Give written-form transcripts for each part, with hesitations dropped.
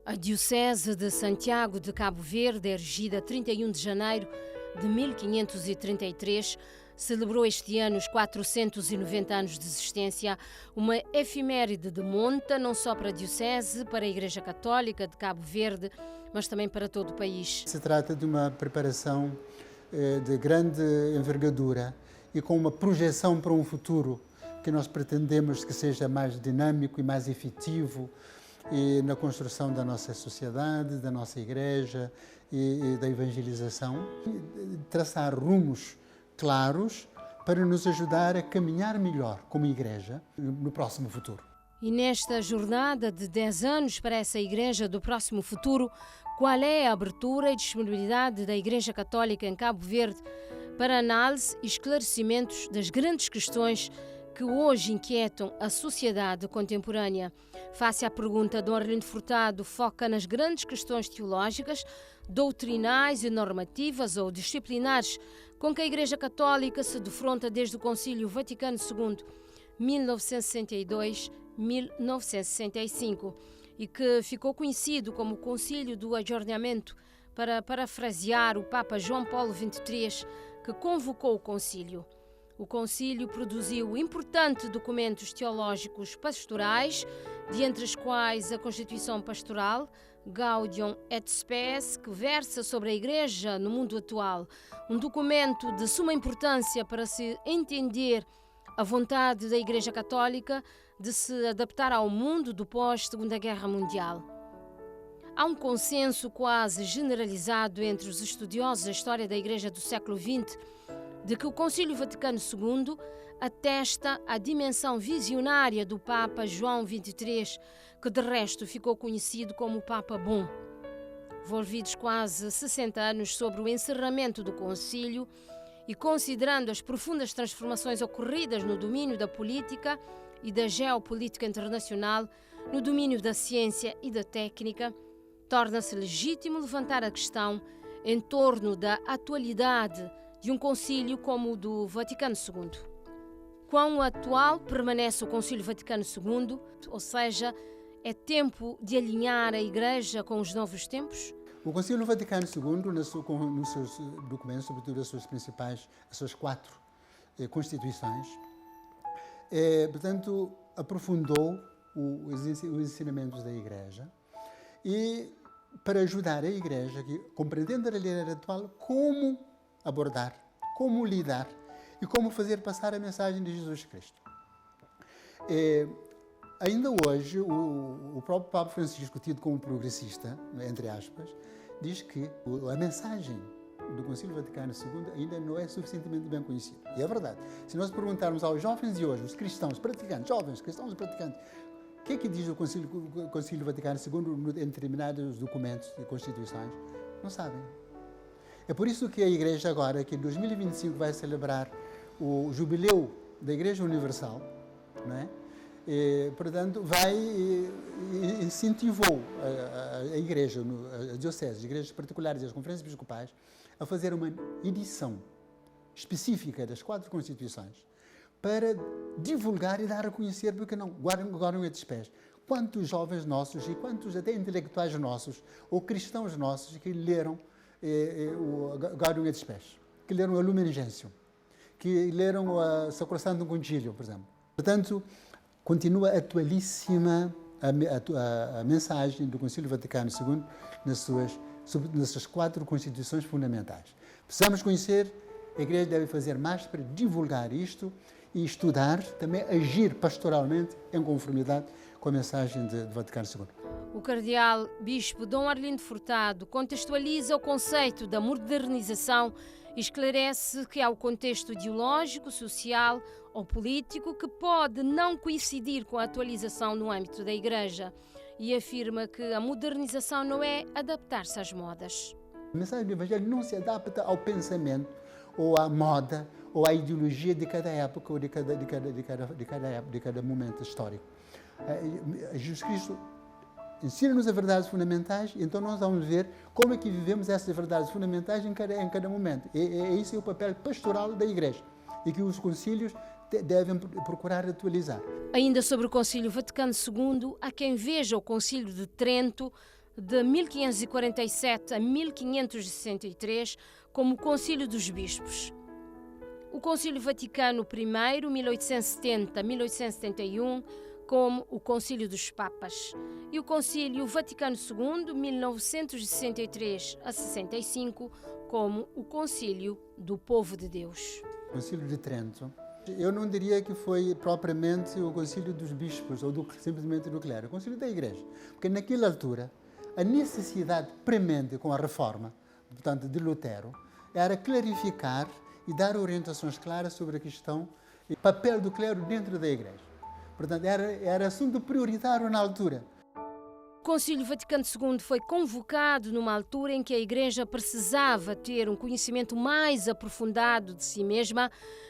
A Diocese de Santiago de Cabo Verde, erigida 31 de janeiro de 1533, celebrou este ano os 490 anos de existência, uma efeméride de monta não só para a Diocese, para a Igreja Católica de Cabo Verde, mas também para todo o país. Se trata de uma preparação de grande envergadura e com uma projeção para um futuro que nós pretendemos que seja mais dinâmico e mais efetivo e na construção da nossa sociedade, da nossa igreja e da evangelização, traçar rumos claros para nos ajudar a caminhar melhor como igreja no próximo futuro. E nesta jornada de 10 anos para essa igreja do próximo futuro, qual é a abertura e disponibilidade da Igreja Católica em Cabo Verde para análise e esclarecimentos das grandes questões que hoje inquietam a sociedade contemporânea? Face à pergunta, Dom Arlindo Furtado foca nas grandes questões teológicas, doutrinais e normativas ou disciplinares com que a Igreja Católica se defronta desde o Concílio Vaticano II, 1962-1965, e que ficou conhecido como o Concílio do Ajornamento, para parafrasear o Papa João Paulo XXIII, que convocou o concílio. O concílio produziu importantes documentos teológicos pastorais, de entre os quais a Constituição Pastoral, Gaudium et Spes, que versa sobre a Igreja no mundo atual, um documento de suma importância para se entender a vontade da Igreja Católica de se adaptar ao mundo do pós-Segunda Guerra Mundial. Há um consenso quase generalizado entre os estudiosos da história da Igreja do século XX de que o Concílio Vaticano II atesta a dimensão visionária do Papa João XXIII, que de resto ficou conhecido como o Papa Bom. Envolvidos quase 60 anos sobre o encerramento do concílio e considerando as profundas transformações ocorridas no domínio da política e da geopolítica internacional, no domínio da ciência e da técnica, torna-se legítimo levantar a questão em torno da atualidade de um concílio como o do Vaticano II. Quão atual permanece o Concílio Vaticano II? Ou seja, é tempo de alinhar a Igreja com os novos tempos? O Concílio Vaticano II, nos seus documentos, sobretudo as suas 4 constituições, portanto, aprofundou os ensinamentos da Igreja e para ajudar a Igreja, compreendendo a realidade atual, como abordar, como lidar e como fazer passar a mensagem de Jesus Cristo. Ainda hoje, o próprio Papa Francisco, tido como progressista, entre aspas, diz que a mensagem do Concílio Vaticano II ainda não é suficientemente bem conhecida. E é verdade. Se nós perguntarmos aos jovens de hoje, os cristãos praticantes, jovens cristãos praticantes, o que é que diz o Concílio Vaticano II em determinados documentos e constituições, não sabem. É por isso que a Igreja agora, que em 2025 vai celebrar o jubileu da Igreja Universal, não é? Portanto, incentivou a Igreja, a Diocese, as igrejas particulares e as conferências episcopais a fazer uma edição específica das 4 constituições para divulgar e dar a conhecer, porque não, guardam estes pés. Quantos jovens nossos e quantos até intelectuais nossos ou cristãos nossos que leram o Gaudium et Spes, que leram a Lumen Gentium, que leram a Sacrosanctum Concilium, por exemplo. Portanto, continua atualíssima a mensagem do Concílio Vaticano II nas suas 4 constituições fundamentais. Precisamos conhecer, a Igreja deve fazer mais para divulgar isto e estudar, também agir pastoralmente em conformidade com a mensagem de Vaticano II. O cardeal bispo Dom Arlindo Furtado contextualiza o conceito da modernização e esclarece que há o contexto ideológico, social ou político que pode não coincidir com a atualização no âmbito da Igreja e afirma que a modernização não é adaptar-se às modas. A mensagem do Evangelho não se adapta ao pensamento ou à moda ou à ideologia de cada época ou de cada momento histórico. Jesus Cristo ensina-nos as verdades fundamentais, e então nós vamos ver como é que vivemos essas verdades fundamentais em cada momento. Esse é o papel pastoral da Igreja e que os concílios devem procurar atualizar. Ainda sobre o Concílio Vaticano II, há quem veja o Concílio de Trento de 1547 a 1563, como Concílio dos Bispos. O Concílio Vaticano I, 1870 a 1871, como o Concílio dos Papas. E o Concílio Vaticano II, 1963 a 65, como o Concílio do Povo de Deus. O Concílio de Trento, eu não diria que foi propriamente o Concílio dos Bispos ou simplesmente do clero, o Concílio da Igreja, porque naquela altura a necessidade premente com a reforma, portanto, de Lutero, era clarificar e dar orientações claras sobre a questão e papel do clero dentro da Igreja. Portanto, era assunto prioritário na altura. O Concílio Vaticano II foi convocado numa altura em que a Igreja precisava ter um conhecimento mais aprofundado de si mesma,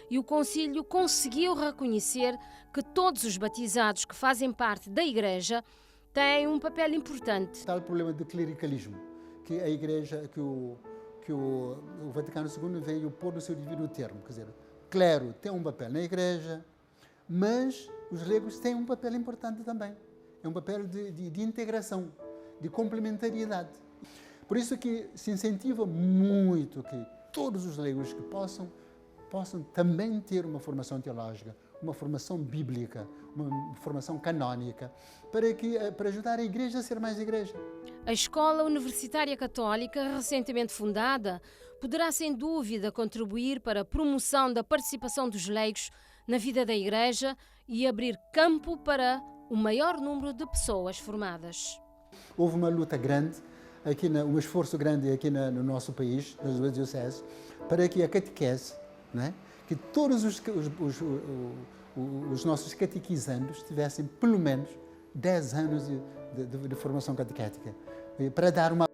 e o Concílio conseguiu reconhecer que todos os batizados que fazem parte da Igreja têm um papel importante. Tal problema do clericalismo, que a Igreja, que o Vaticano II veio pôr no seu devido termo. Quer dizer, o clero tem um papel na Igreja, mas os leigos têm um papel importante também. É um papel de integração, de complementariedade. Por isso que se incentiva muito que todos os leigos que possam também ter uma formação teológica, uma formação bíblica, uma formação canónica, para ajudar a Igreja a ser mais Igreja. A Escola Universitária Católica, recentemente fundada, poderá sem dúvida contribuir para a promoção da participação dos leigos na vida da Igreja e abrir campo para o maior número de pessoas formadas. Houve uma luta grande, um esforço grande aqui no nosso país, nas duas dioceses, para que a catequese, não é? Que todos os nossos catequizandos tivessem pelo menos 10 anos de formação catequética, para dar uma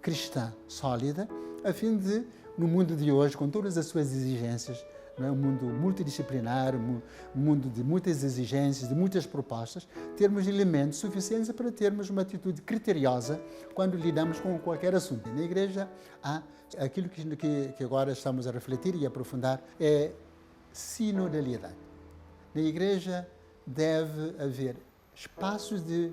cristã sólida, a fim de, no mundo de hoje, com todas as suas exigências, não é? Um mundo multidisciplinar, um mundo de muitas exigências, de muitas propostas, termos elementos suficientes para termos uma atitude criteriosa quando lidamos com qualquer assunto. Na Igreja, há aquilo que agora estamos a refletir e aprofundar, é sinodalidade. Na Igreja deve haver espaços de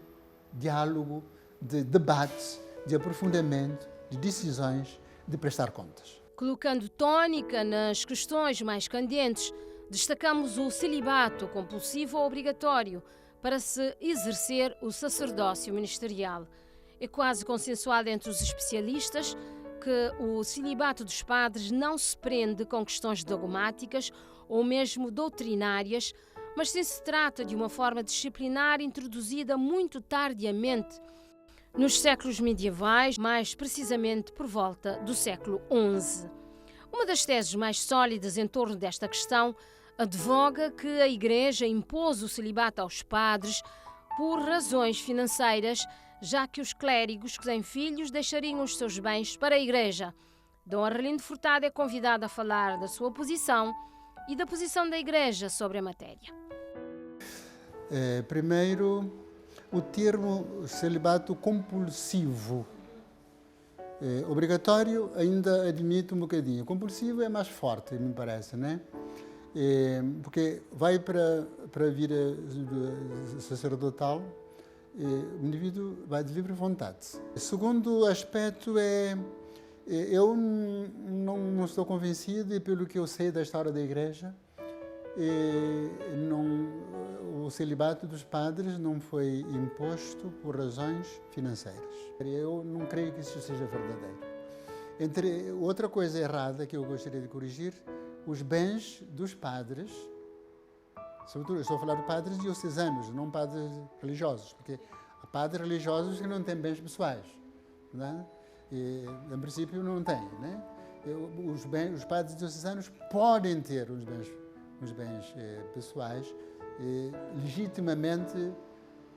diálogo, de debates, de aprofundamento, de decisões, de prestar contas. Colocando tônica nas questões mais candentes, destacamos o celibato compulsivo ou obrigatório para se exercer o sacerdócio ministerial. É quase consensual entre os especialistas que o celibato dos padres não se prende com questões dogmáticas ou mesmo doutrinárias, mas sim se trata de uma forma disciplinar introduzida muito tardiamente nos séculos medievais, mais precisamente por volta do século XI. Uma das teses mais sólidas em torno desta questão advoga que a Igreja impôs o celibato aos padres por razões financeiras, já que os clérigos que têm filhos deixariam os seus bens para a Igreja. Dom Arlindo Furtado é convidado a falar da sua posição e da posição da Igreja sobre a matéria. Primeiro, o termo celibato compulsivo. Obrigatório ainda admito um bocadinho. Compulsivo é mais forte, me parece, né? Porque vai para a vida sacerdotal, o indivíduo vai de livre vontade. O segundo aspecto eu não estou convencido, e pelo que eu sei da história da Igreja, o celibato dos padres não foi imposto por razões financeiras. Eu não creio que isso seja verdadeiro. Outra coisa errada que eu gostaria de corrigir, os bens dos padres, sobretudo eu estou a falar de padres diocesanos, não padres religiosos, porque há padres religiosos que não têm bens pessoais, né? E, em princípio não têm, né? Os padres diocesanos podem ter os bens pessoais, legitimamente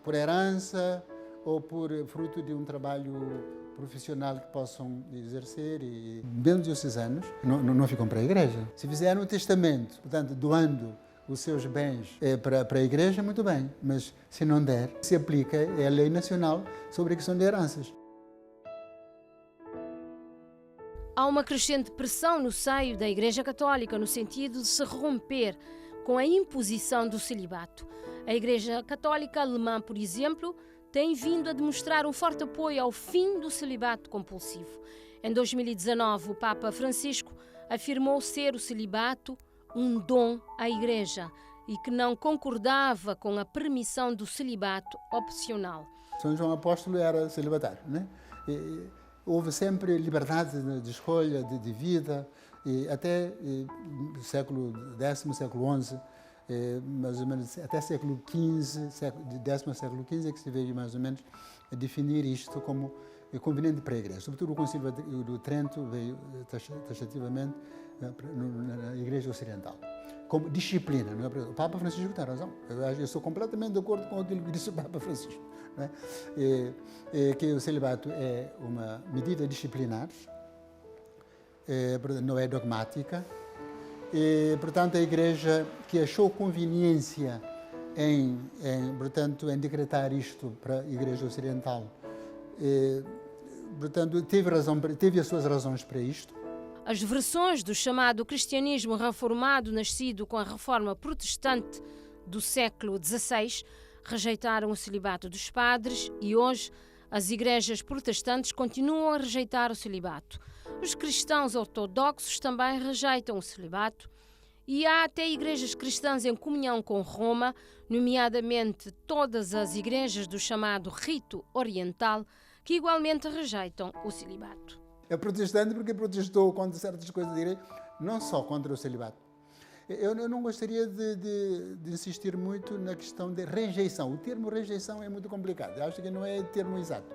por herança ou por fruto de um trabalho profissional que possam exercer, e bens diocesanos não ficam para a Igreja. Se fizeram um testamento, portanto, doando os seus bens para a Igreja, muito bem, mas se não der, se aplica a lei nacional sobre a questão de heranças. Há uma crescente pressão no seio da Igreja Católica no sentido de se romper com a imposição do celibato. A Igreja Católica Alemã, por exemplo, tem vindo a demonstrar um forte apoio ao fim do celibato compulsivo. Em 2019, o Papa Francisco afirmou ser o celibato um dom à Igreja e que não concordava com a permissão do celibato opcional. São João Apóstolo era celibatário, né? Houve sempre liberdade de escolha, de vida, e até século X, século XI, mais ou menos até século XV, décimo século XV é que se veio mais ou menos a definir isto como conveniente para a Igreja. Sobretudo o Concílio do Trento veio taxativamente na Igreja Ocidental, como disciplina. Não é? O Papa Francisco tem razão. Eu sou completamente de acordo com aquilo que disse o Papa Francisco. Não é? Que o celibato é uma medida disciplinar, não é dogmática. Portanto, a Igreja que achou conveniência em decretar isto para a Igreja Ocidental, portanto, teve as suas razões para isto. As versões do chamado cristianismo reformado, nascido com a reforma protestante do século XVI, rejeitaram o celibato dos padres e hoje as igrejas protestantes continuam a rejeitar o celibato. Os cristãos ortodoxos também rejeitam o celibato e há até igrejas cristãs em comunhão com Roma, nomeadamente todas as igrejas do chamado rito oriental, que igualmente rejeitam o celibato. É protestante porque protestou contra certas coisas da igreja, não só contra o celibato. Eu não gostaria de insistir muito na questão de rejeição. O termo rejeição é muito complicado. Eu acho que não é o termo exato.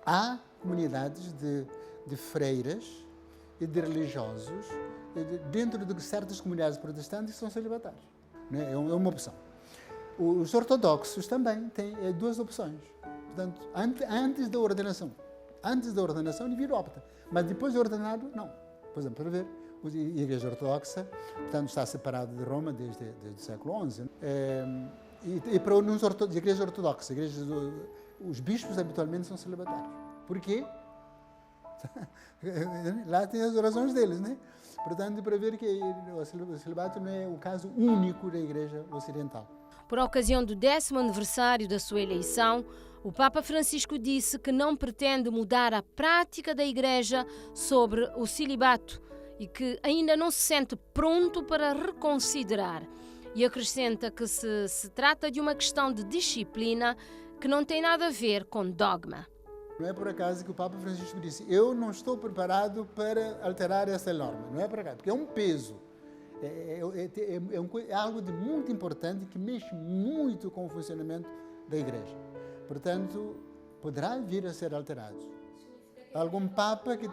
Há comunidades de freiras e de religiosos dentro de certas comunidades protestantes que são celibatários. É uma opção. Os ortodoxos também têm duas opções. Portanto, antes da ordenação. Antes da ordenação, o indivíduo opta. Mas depois de ordenado, não. Por exemplo, para ver, a Igreja Ortodoxa, portanto, está separada de Roma desde o século XI. E para as igrejas ortodoxas, os bispos habitualmente são celibatários. Por quê? Lá tem as razões deles, né? Portanto, para ver que o celibato não é o caso único da Igreja Ocidental. Por ocasião do 10º aniversário da sua eleição, o Papa Francisco disse que não pretende mudar a prática da Igreja sobre o celibato e que ainda não se sente pronto para reconsiderar. E acrescenta que se trata de uma questão de disciplina que não tem nada a ver com dogma. Não é por acaso que o Papa Francisco disse: eu não estou preparado para alterar essa norma. Não é por acaso, porque é um peso. É algo de muito importante que mexe muito com o funcionamento da Igreja. Portanto, poderá vir a ser alterado. Algum Papa que...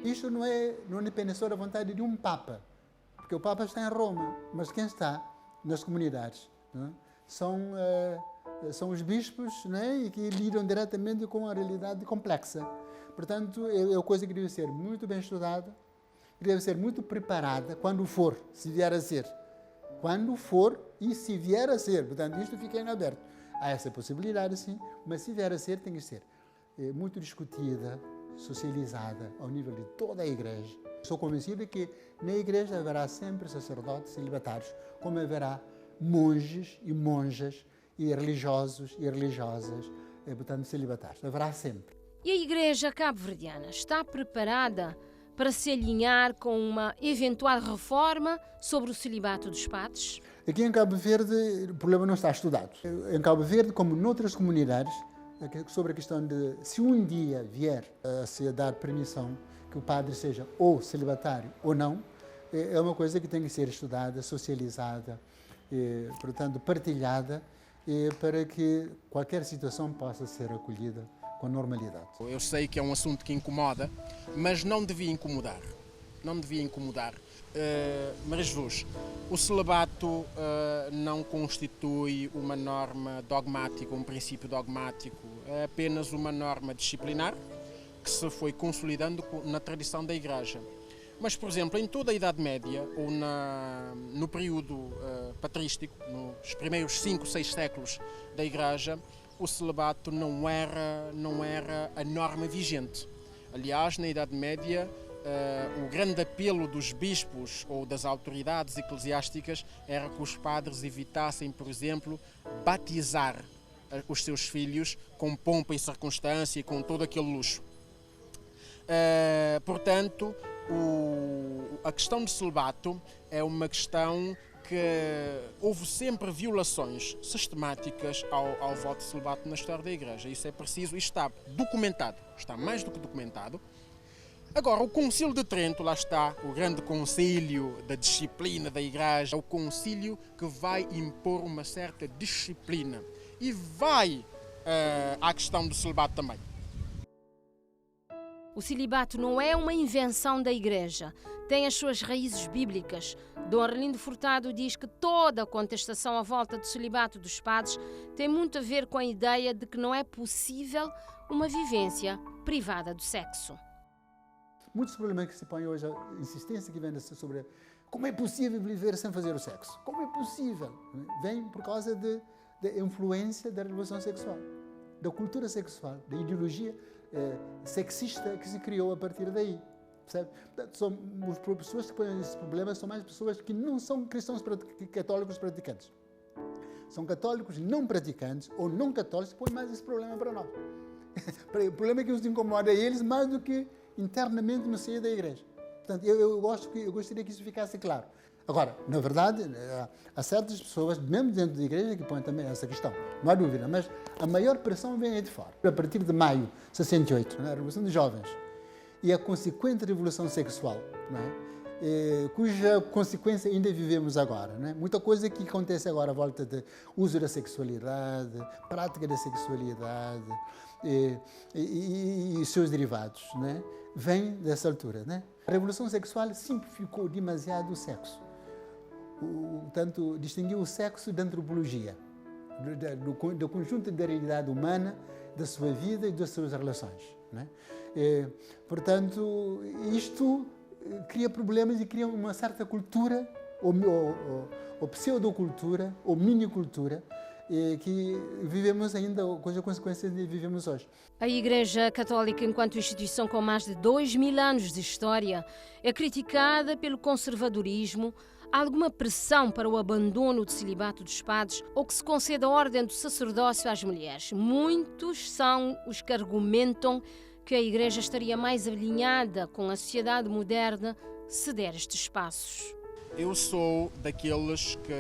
Isto não é apenas só a vontade de um Papa, porque o Papa está em Roma, mas quem está nas comunidades, não é? São os bispos, não é? E que lidam diretamente com a realidade complexa. Portanto, é uma coisa que deve ser muito bem estudada, deve ser muito preparada quando for, se vier a ser. Quando for e se vier a ser. Portanto, isto fica em aberto. Há essa possibilidade, sim, mas se vier a ser, tem que ser muito discutida, socializada ao nível de toda a Igreja. Sou convencido que na Igreja haverá sempre sacerdotes celibatários, como haverá monges e monjas e religiosos e religiosas, portanto, celibatários. Haverá sempre. E a Igreja cabo-verdiana está preparada para se alinhar com uma eventual reforma sobre o celibato dos padres? Aqui em Cabo Verde o problema não está estudado. Em Cabo Verde, como noutras comunidades, sobre a questão de se um dia vier a se dar permissão que o padre seja ou celibatário ou não, é uma coisa que tem que ser estudada, socializada, portanto partilhada, para que qualquer situação possa ser acolhida com normalidade. Eu sei que é um assunto que incomoda, mas não devia incomodar. Não devia incomodar. Mas Jesus, o celibato não constitui uma norma dogmática, um princípio dogmático, é apenas uma norma disciplinar que se foi consolidando na tradição da Igreja. Mas, por exemplo, em toda a Idade Média, ou no período patrístico, nos primeiros 5, 6 séculos da Igreja, o celibato não era a norma vigente. Aliás, na Idade Média, o grande apelo dos bispos ou das autoridades eclesiásticas era que os padres evitassem, por exemplo, batizar os seus filhos com pompa e circunstância e com todo aquele luxo. Portanto, a questão do celibato é uma questão que houve sempre violações sistemáticas ao voto de celibato na história da Igreja. Isso é preciso, isto está documentado, está mais do que documentado. Agora, o Concílio de Trento, lá está, o grande concílio da disciplina da Igreja, o concílio que vai impor uma certa disciplina e vai à questão do celibato também. O celibato não é uma invenção da Igreja, tem as suas raízes bíblicas. Dom Arlindo Furtado diz que toda a contestação à volta do celibato dos padres tem muito a ver com a ideia de que não é possível uma vivência privada do sexo. Muitos problemas que se põem hoje, a insistência que vem sobre como é possível viver sem fazer o sexo. Como é possível? Vem por causa da influência da revolução sexual, da cultura sexual, da ideologia sexista que se criou a partir daí. Percebe? Portanto, as pessoas que põem esses problemas são mais pessoas que não são cristãos católicos praticantes. São católicos não praticantes ou não católicos que põem mais esse problema para nós. O problema é que nos incomoda a eles mais do que internamente no seio da Igreja. Portanto, eu gostaria que isso ficasse claro. Agora, na verdade, há certas pessoas, mesmo dentro da Igreja, que põem também essa questão, não há dúvida, mas a maior pressão vem aí de fora. A partir de maio de 68, a Revolução dos Jovens, e a consequente revolução sexual, não é? Cuja consequência ainda vivemos agora. Não é? Muita coisa que acontece agora à volta do uso da sexualidade, prática da sexualidade e seus derivados, não é? Vem dessa altura. Não é? A revolução sexual simplificou demasiado o sexo. Tanto distinguiu o sexo da antropologia, do conjunto da realidade humana, da sua vida e das suas relações. Não é? Portanto, isto cria problemas e cria uma certa cultura, ou pseudocultura, ou minicultura, que vivemos ainda, cuja consequência vivemos hoje. A Igreja Católica, enquanto instituição com mais de 2000 anos de história, é criticada pelo conservadorismo. Há alguma pressão para o abandono do celibato dos padres ou que se conceda a ordem do sacerdócio às mulheres? Muitos são os que argumentam que a Igreja estaria mais alinhada com a sociedade moderna se der estes espaços. Eu sou daqueles que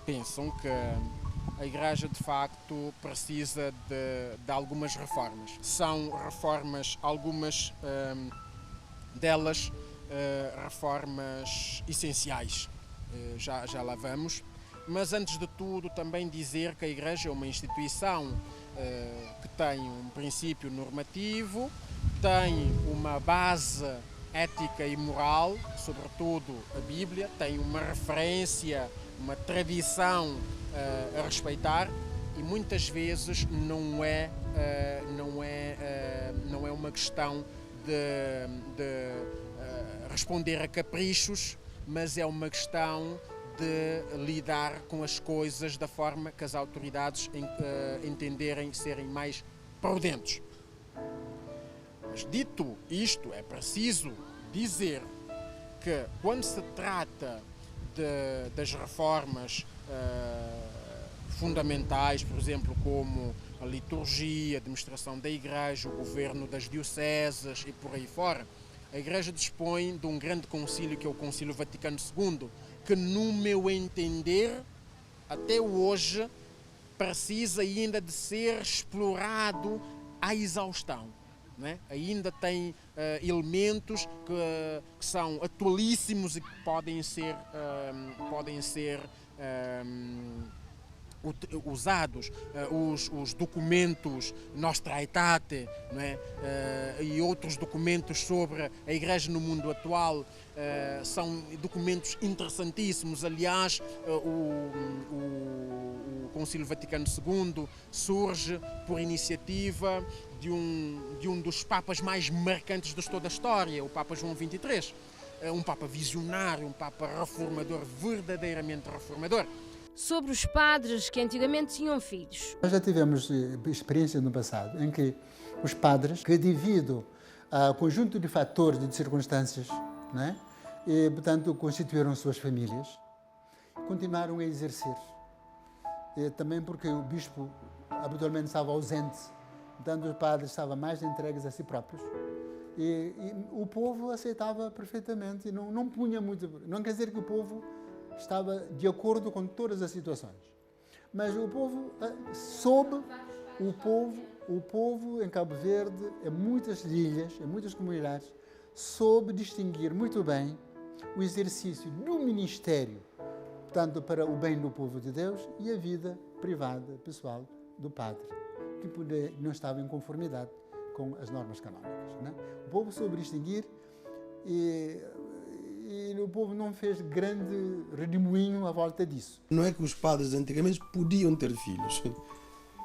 pensam que a Igreja, de facto, precisa de algumas reformas. São reformas, algumas delas, reformas essenciais. Já lá vamos. Mas, antes de tudo, também dizer que a Igreja é uma instituição que tem um princípio normativo, tem uma base ética e moral, sobretudo a Bíblia, tem uma referência, uma tradição a respeitar e muitas vezes não é uma questão de responder a caprichos, mas é uma questão de lidar com as coisas da forma que as autoridades entenderem serem mais prudentes. Mas dito isto, é preciso dizer que quando se trata das reformas fundamentais, por exemplo, como a liturgia, a administração da Igreja, o governo das dioceses e por aí fora, a Igreja dispõe de um grande concílio, que é o Concílio Vaticano II, que, no meu entender, até hoje, precisa ainda de ser explorado à exaustão. Não é? Ainda tem elementos que são atualíssimos e que podem ser usados. Os documentos Nostra Aetate, não é? E outros documentos sobre a Igreja no mundo atual são documentos interessantíssimos. Aliás, o Concílio Vaticano II surge por iniciativa de um dos papas mais marcantes de toda a história, o Papa João XXIII. Um papa visionário, um papa reformador, verdadeiramente reformador. Sobre os padres que antigamente tinham filhos. Nós já tivemos experiências no passado em que os padres, que devido a conjunto de fatores, de circunstâncias, não é? E, portanto, constituíram suas famílias, continuaram a exercer. E, também porque o bispo habitualmente estava ausente, portanto, os padres estavam mais entregues a si próprios. E o povo aceitava perfeitamente e não punha muito. Não quer dizer que o povo estava de acordo com todas as situações, mas o povo soube, o povo em Cabo Verde, em muitas ilhas, em muitas comunidades, soube distinguir muito bem o exercício do ministério, portanto, para o bem do povo de Deus, e a vida privada, pessoal, do padre, que não estava em conformidade com as normas canónicas. Né? O povo soube distinguir e o povo não fez grande redemoinho à volta disso. Não é que os padres antigamente podiam ter filhos.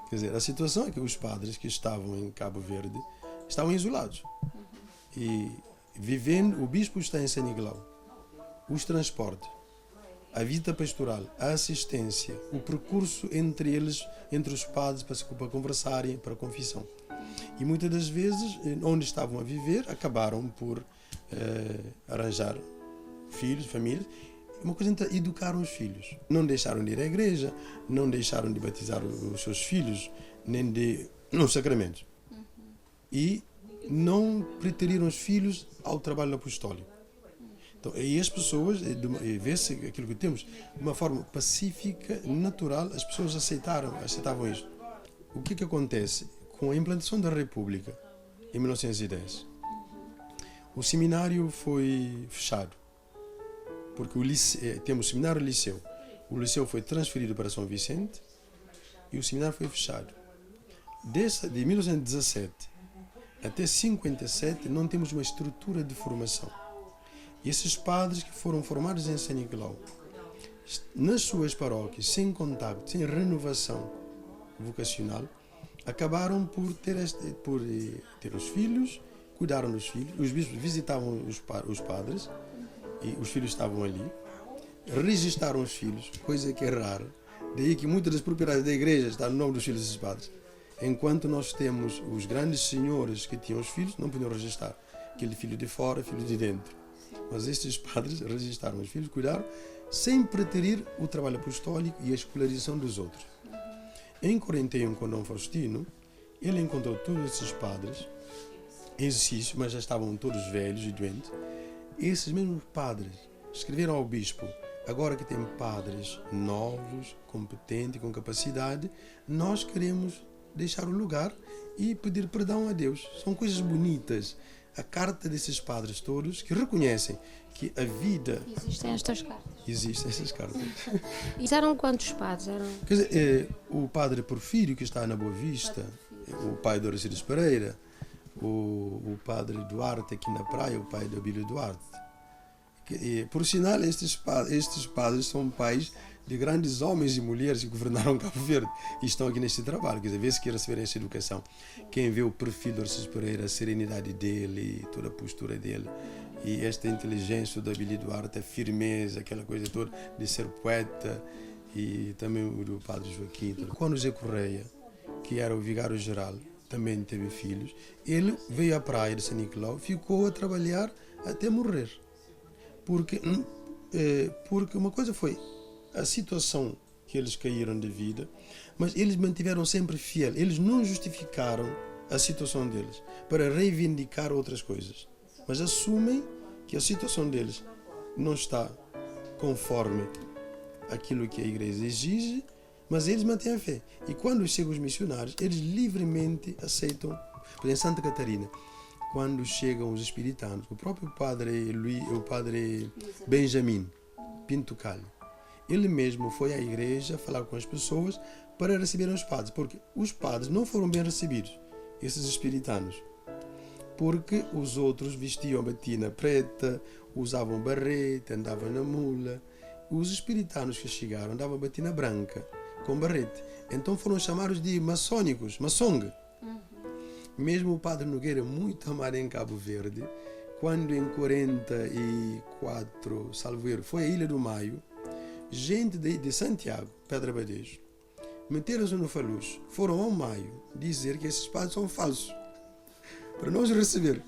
Quer dizer, a situação é que os padres que estavam em Cabo Verde estavam isolados. E vivendo, o bispo está em San Nicolau. Os transportes, a vida pastoral, a assistência, o percurso entre eles, entre os padres para conversarem, para a confissão. E muitas das vezes, onde estavam a viver, acabaram por arranjar filhos, famílias. Uma coisa, educaram os filhos. Não deixaram de ir à igreja, não deixaram de batizar os seus filhos, nem de nos sacramentos. E não preteriram os filhos ao trabalho apostólico. Então, e as pessoas, vê-se aquilo que temos, de uma forma pacífica, natural, as pessoas aceitavam isto. O que acontece? Com a implantação da República, em 1910, o seminário foi fechado, porque temos o seminário e o liceu. O liceu foi transferido para São Vicente e o seminário foi fechado. De 1917 até 1957 não temos uma estrutura de formação. E esses padres que foram formados em San Nicolau, nas suas paróquias, sem contacto, sem renovação vocacional, acabaram por ter os filhos, cuidaram dos filhos, os bispos visitavam os padres e os filhos estavam ali, registaram os filhos, coisa que é rara, daí que muitas das propriedades da igreja estão no nome dos filhos desses padres, enquanto nós temos os grandes senhores que tinham os filhos, não podiam registrar, aquele filho de fora, filho de dentro. Mas estes padres registaram os filhos, cuidaram, sem preterir o trabalho apostólico e a escolarização dos outros. Em 41, com Dom Faustino, ele encontrou todos esses padres em exercício, mas já estavam todos velhos e doentes. Esses mesmos padres escreveram ao bispo: agora que tem padres novos, competentes, com capacidade, nós queremos deixar o lugar e pedir perdão a Deus. São coisas bonitas. A carta desses padres todos que reconhecem que a vida... Existem estas cartas. Existem essas cartas. E eram quantos padres? Quer dizer, o padre Porfírio, que está na Boa Vista, o pai do Aristides Pereira, o padre Duarte aqui na praia, o pai do Abílio Duarte. Por sinal, estes padres são pais de grandes homens e mulheres que governaram Cabo Verde e estão aqui neste trabalho. Quer dizer, vê-se que receberam essa educação. Quem vê o perfil do Aristides Pereira, a serenidade dele, toda a postura dele, e esta inteligência do Abílio Duarte, a firmeza, aquela coisa toda de ser poeta, e também o do padre Joaquim. Quando José Correia, que era o vigário-geral, também teve filhos, ele veio à praia de San Nicolau, ficou a trabalhar até morrer. Porque uma coisa foi a situação que eles caíram de vida, mas eles mantiveram sempre fiel. Eles não justificaram a situação deles para reivindicar outras coisas, mas assumem que a situação deles não está conforme aquilo que a igreja exige, mas eles mantêm a fé. E quando chegam os missionários, eles livremente aceitam. Por exemplo, em Santa Catarina, quando chegam os espiritanos, o próprio padre Benjamin Pinto Calho, ele mesmo foi à igreja falar com as pessoas para receberem os padres, porque os padres não foram bem recebidos, esses espiritanos, porque os outros vestiam batina preta, usavam barrete, andavam na mula. Os espiritanos que chegaram andavam batina branca, com barrete. Então foram chamados de maçônicos, maçong. Mesmo o padre Nogueira, muito amado em Cabo Verde, quando em 44, salvo erro, foi à Ilha do Maio, gente de Santiago, Pedra Badejo, meteram-se no Faluz, foram ao Maio dizer que esses padres são falsos, para não os receber.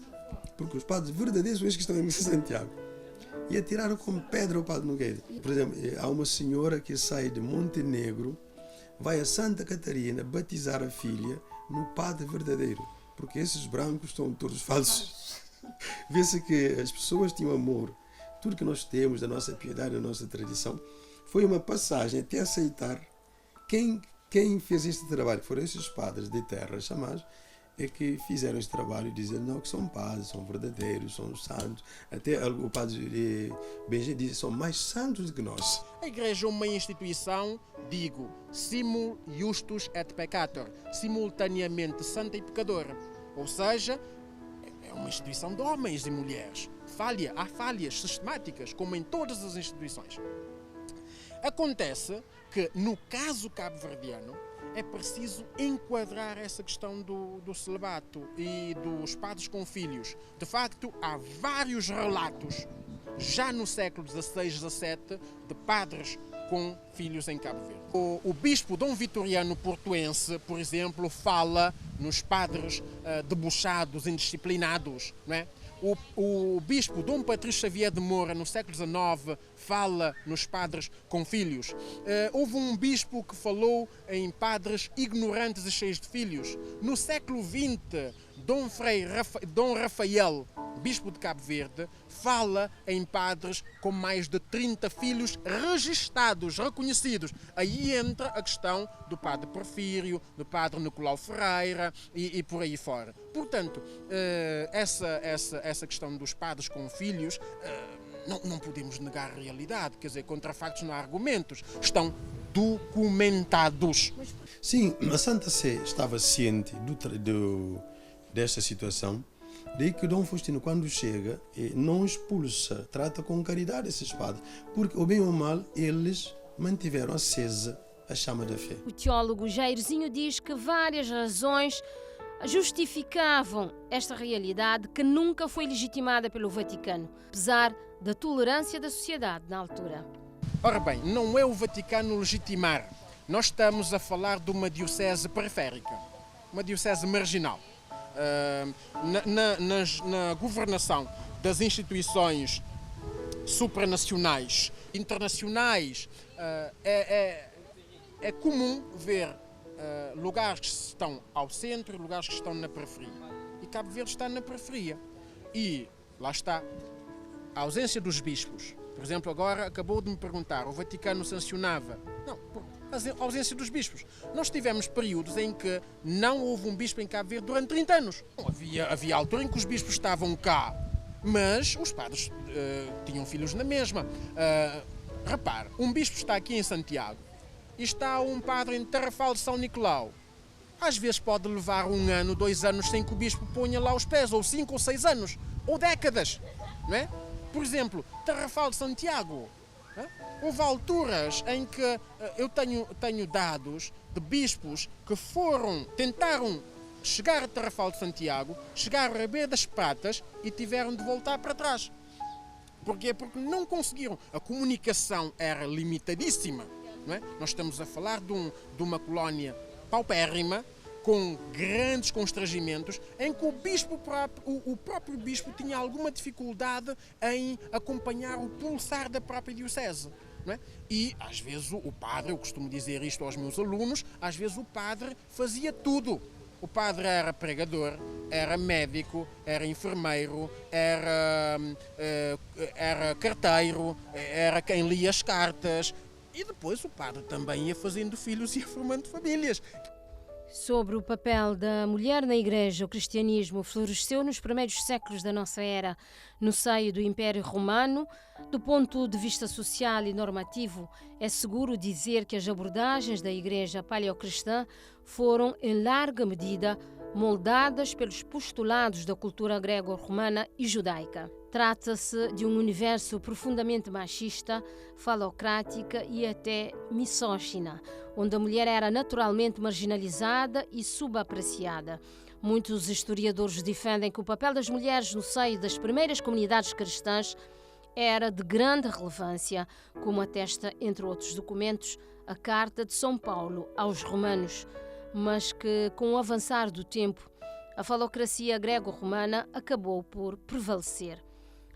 Porque os padres verdadeiros são esses que estão em Santiago. E atiraram como pedra o padre Nogueira. Por exemplo, há uma senhora que sai de Montenegro, vai a Santa Catarina batizar a filha no padre verdadeiro. Porque esses brancos estão todos falsos. Vê-se que as pessoas tinham amor. Tudo que nós temos da nossa piedade, da nossa tradição, foi uma passagem até aceitar quem fez este trabalho, que foram esses padres de terra chamados, é que fizeram este trabalho, dizendo não, que são padres, são verdadeiros, são santos. Até o padre Benjamin diz, são mais santos do que nós. A Igreja é uma instituição, digo, simul justus et peccator, simultaneamente santa e pecadora. Ou seja, é uma instituição de homens e mulheres. Há falhas sistemáticas, como em todas as instituições. Acontece que, no caso cabo-verdiano, é preciso enquadrar essa questão do celibato e dos padres com filhos. De facto, há vários relatos, já no século XVI, XVII, de padres com filhos em Cabo Verde. O bispo Dom Vitoriano Portuense, por exemplo, fala nos padres debochados, indisciplinados, não é? O bispo Dom Patrício Xavier de Moura, no século XIX, fala nos padres com filhos. Houve um bispo que falou em padres ignorantes e cheios de filhos. No século XX, Dom Rafael, bispo de Cabo Verde, fala em padres com mais de 30 filhos registados, reconhecidos. Aí entra a questão do padre Porfírio, do padre Nicolau Ferreira e por aí fora. Portanto, essa questão dos padres com filhos, não podemos negar a realidade. Quer dizer, contra factos não há argumentos. Estão documentados. Sim, a Santa Sé estava ciente desta situação. Daí que Dom Faustino, quando chega, não expulsa, trata com caridade esses padres, porque, ou bem ou mal, eles mantiveram acesa a chama da fé. O teólogo Jairzinho diz que várias razões justificavam esta realidade que nunca foi legitimada pelo Vaticano, apesar da tolerância da sociedade na altura. Ora bem, não é o Vaticano legitimar. Nós estamos a falar de uma diocese periférica, uma diocese marginal. Na governação das instituições supranacionais, internacionais, é comum ver lugares que estão ao centro e lugares que estão na periferia. E Cabo Verde está na periferia. E lá está a ausência dos bispos. Por exemplo, agora acabou de me perguntar, o Vaticano sancionava? Não, a ausência dos bispos. Nós tivemos períodos em que não houve um bispo em Cabo Verde durante 30 anos. Havia altura em que os bispos estavam cá, mas os padres tinham filhos na mesma. Repare, um bispo está aqui em Santiago e está um padre em Tarrafal de São Nicolau. Às vezes pode levar 1 ano, 2 anos sem que o bispo ponha lá os pés, ou 5 ou 6 anos, ou décadas, não é? Por exemplo, Tarrafal de Santiago. Houve alturas em que eu tenho dados de bispos que tentaram chegar a Tarrafal de Santiago, chegaram a Beira das Pratas e tiveram de voltar para trás. Porquê? Porque não conseguiram. A comunicação era limitadíssima. Não é? Nós estamos a falar de uma colónia paupérrima, com grandes constrangimentos, em que o próprio bispo tinha alguma dificuldade em acompanhar o pulsar da própria diocese. Não é? E, às vezes, o padre, eu costumo dizer isto aos meus alunos, às vezes o padre fazia tudo. O padre era pregador, era médico, era enfermeiro, era carteiro, era quem lia as cartas. E depois o padre também ia fazendo filhos e ia formando famílias. Sobre o papel da mulher na Igreja, o cristianismo floresceu nos primeiros séculos da nossa era, no seio do Império Romano. Do ponto de vista social e normativo, é seguro dizer que as abordagens da Igreja paleocristã foram, em larga medida, moldadas pelos postulados da cultura grego-romana e judaica. Trata-se de um universo profundamente machista, falocrática e até misógina, onde a mulher era naturalmente marginalizada e subapreciada. Muitos historiadores defendem que o papel das mulheres no seio das primeiras comunidades cristãs era de grande relevância, como atesta, entre outros documentos, a Carta de São Paulo aos Romanos, mas que, com o avançar do tempo, a falocracia grego-romana acabou por prevalecer.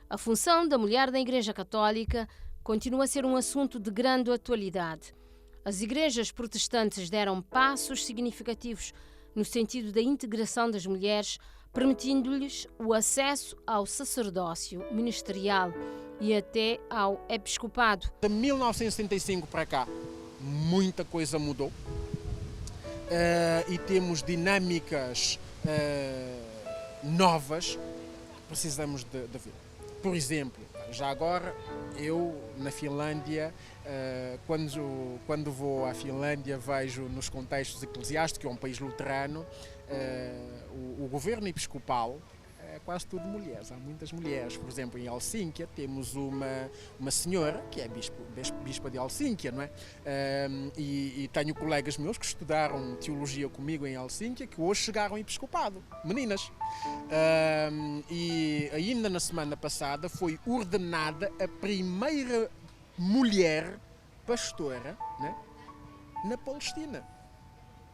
A função da mulher na Igreja Católica continua a ser um assunto de grande atualidade. As igrejas protestantes deram passos significativos no sentido da integração das mulheres, permitindo-lhes o acesso ao sacerdócio ministerial e até ao episcopado. De 1965 para cá, muita coisa mudou e temos dinâmicas novas que precisamos de ver. Por exemplo, já agora, eu na Finlândia, quando vou à Finlândia, vejo nos contextos eclesiásticos, que é um país luterano, o governo episcopal é quase tudo mulheres, há muitas mulheres. Por exemplo, em Helsínquia temos uma senhora que é bispa de Helsínquia, não é? E tenho colegas meus que estudaram teologia comigo em Helsínquia que hoje chegaram ao episcopado, meninas. E ainda na semana passada foi ordenada a primeira mulher pastora, né, na Palestina,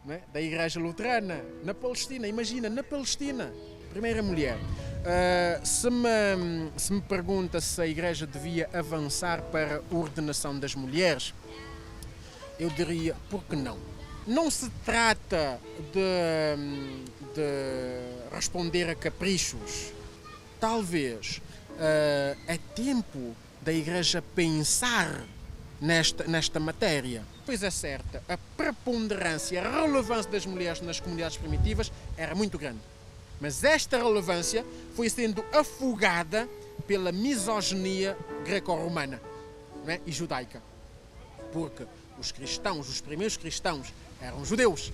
né, da Igreja Luterana, na Palestina. Imagina, na Palestina, primeira mulher. Se me pergunta se a Igreja devia avançar para a ordenação das mulheres, eu diria, por que não? Não se trata de responder a caprichos. Talvez é tempo da Igreja pensar nesta matéria. Pois é certa, a preponderância, a relevância das mulheres nas comunidades primitivas era muito grande. Mas esta relevância foi sendo afogada pela misoginia greco-romana, não é? E judaica. Porque os cristãos, os primeiros cristãos, eram judeus.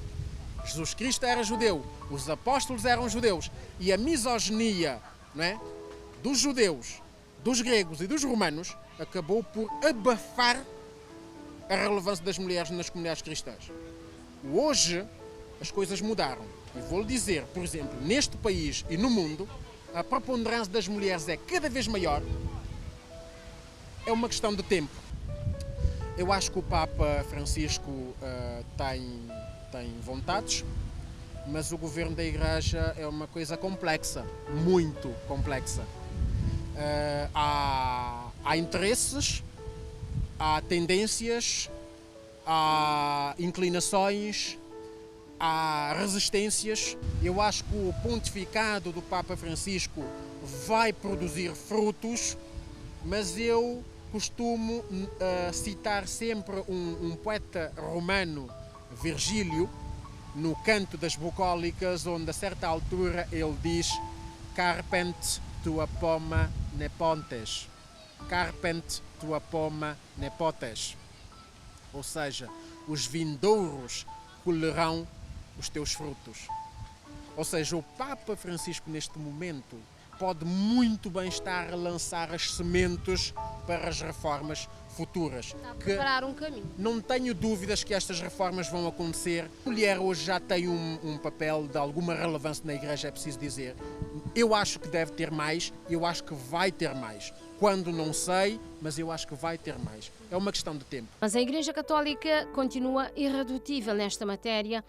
Jesus Cristo era judeu, os apóstolos eram judeus. E a misoginia, não é, dos judeus, dos gregos e dos romanos acabou por abafar a relevância das mulheres nas comunidades cristãs. Hoje as coisas mudaram. E vou-lhe dizer, por exemplo, neste país e no mundo, a preponderância das mulheres é cada vez maior. É uma questão de tempo. Eu acho que o Papa Francisco tem vontades, mas o governo da Igreja é uma coisa complexa, muito complexa. Há interesses, há tendências, há inclinações, há resistências. Eu acho que o pontificado do Papa Francisco vai produzir frutos, mas eu costumo citar sempre um poeta romano, Virgílio, no Canto das Bucólicas, onde a certa altura ele diz: Carpent tua poma nepontes. Carpent tua poma nepotes. Ou seja, os vindouros colherão os teus frutos. Ou seja, o Papa Francisco neste momento pode muito bem estar a lançar as sementes para as reformas futuras. Está a preparar um caminho. Não tenho dúvidas que estas reformas vão acontecer. A mulher hoje já tem um papel de alguma relevância na Igreja, é preciso dizer. Eu acho que deve ter mais, eu acho que vai ter mais. Quando não sei, mas eu acho que vai ter mais. É uma questão de tempo. Mas a Igreja Católica continua irredutível nesta matéria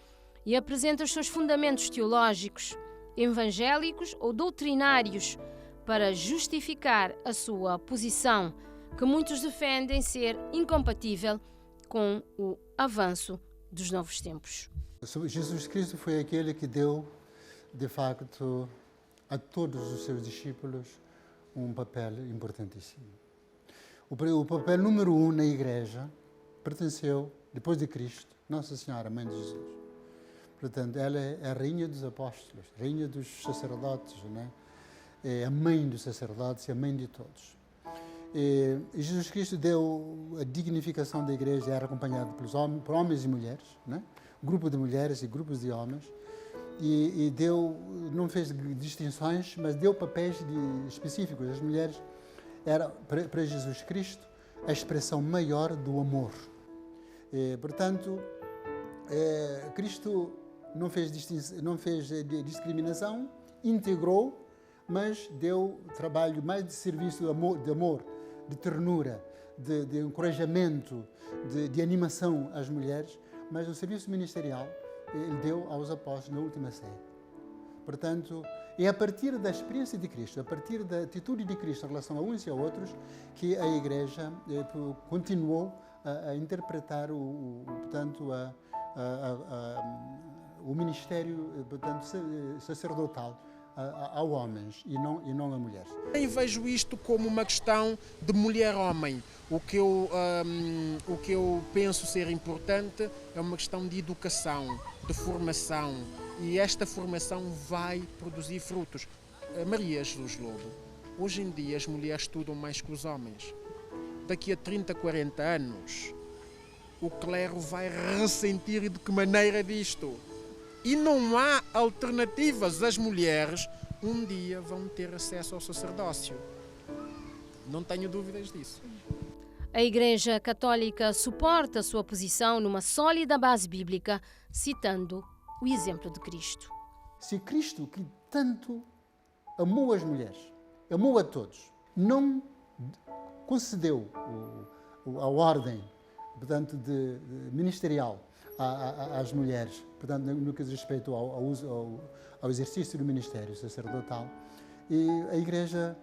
e apresenta os seus fundamentos teológicos, evangélicos ou doutrinários para justificar a sua posição, que muitos defendem ser incompatível com o avanço dos novos tempos. Jesus Cristo foi aquele que deu, de facto, a todos os seus discípulos um papel importantíssimo. O papel número 1 na Igreja pertenceu, depois de Cristo, Nossa Senhora, Mãe de Jesus. Portanto, ela é a rainha dos apóstolos, a rainha dos sacerdotes, né? É a mãe dos sacerdotes e a mãe de todos. E Jesus Cristo deu a dignificação da Igreja, era acompanhado por homens e mulheres, né? Grupo de mulheres e grupos de homens, e não fez distinções, mas deu papéis específicos. As mulheres era para Jesus Cristo a expressão maior do amor. Portanto, Cristo não fez discriminação, integrou, mas deu trabalho mais de serviço de amor, de ternura, de encorajamento, de animação às mulheres, mas o serviço ministerial ele deu aos apóstolos na última ceia. Portanto, é a partir da experiência de Cristo, a partir da atitude de Cristo em relação a uns e a outros, que a Igreja continuou a interpretar portanto, o ministério, portanto, sacerdotal a homens e não a mulheres. Eu vejo isto como uma questão de mulher-homem. O que eu penso ser importante é uma questão de educação, de formação, e esta formação vai produzir frutos. Maria Jesus Lobo, hoje em dia as mulheres estudam mais que os homens. Daqui a 30, 40 anos, o clero vai ressentir de que maneira disto? E não há alternativas. As mulheres um dia vão ter acesso ao sacerdócio. Não tenho dúvidas disso. A Igreja Católica suporta a sua posição numa sólida base bíblica, citando o exemplo de Cristo. Se Cristo, que tanto amou as mulheres, amou a todos, não concedeu a ordem, portanto, de ministerial às mulheres, portanto, no que diz respeito ao exercício do ministério sacerdotal, e a Igreja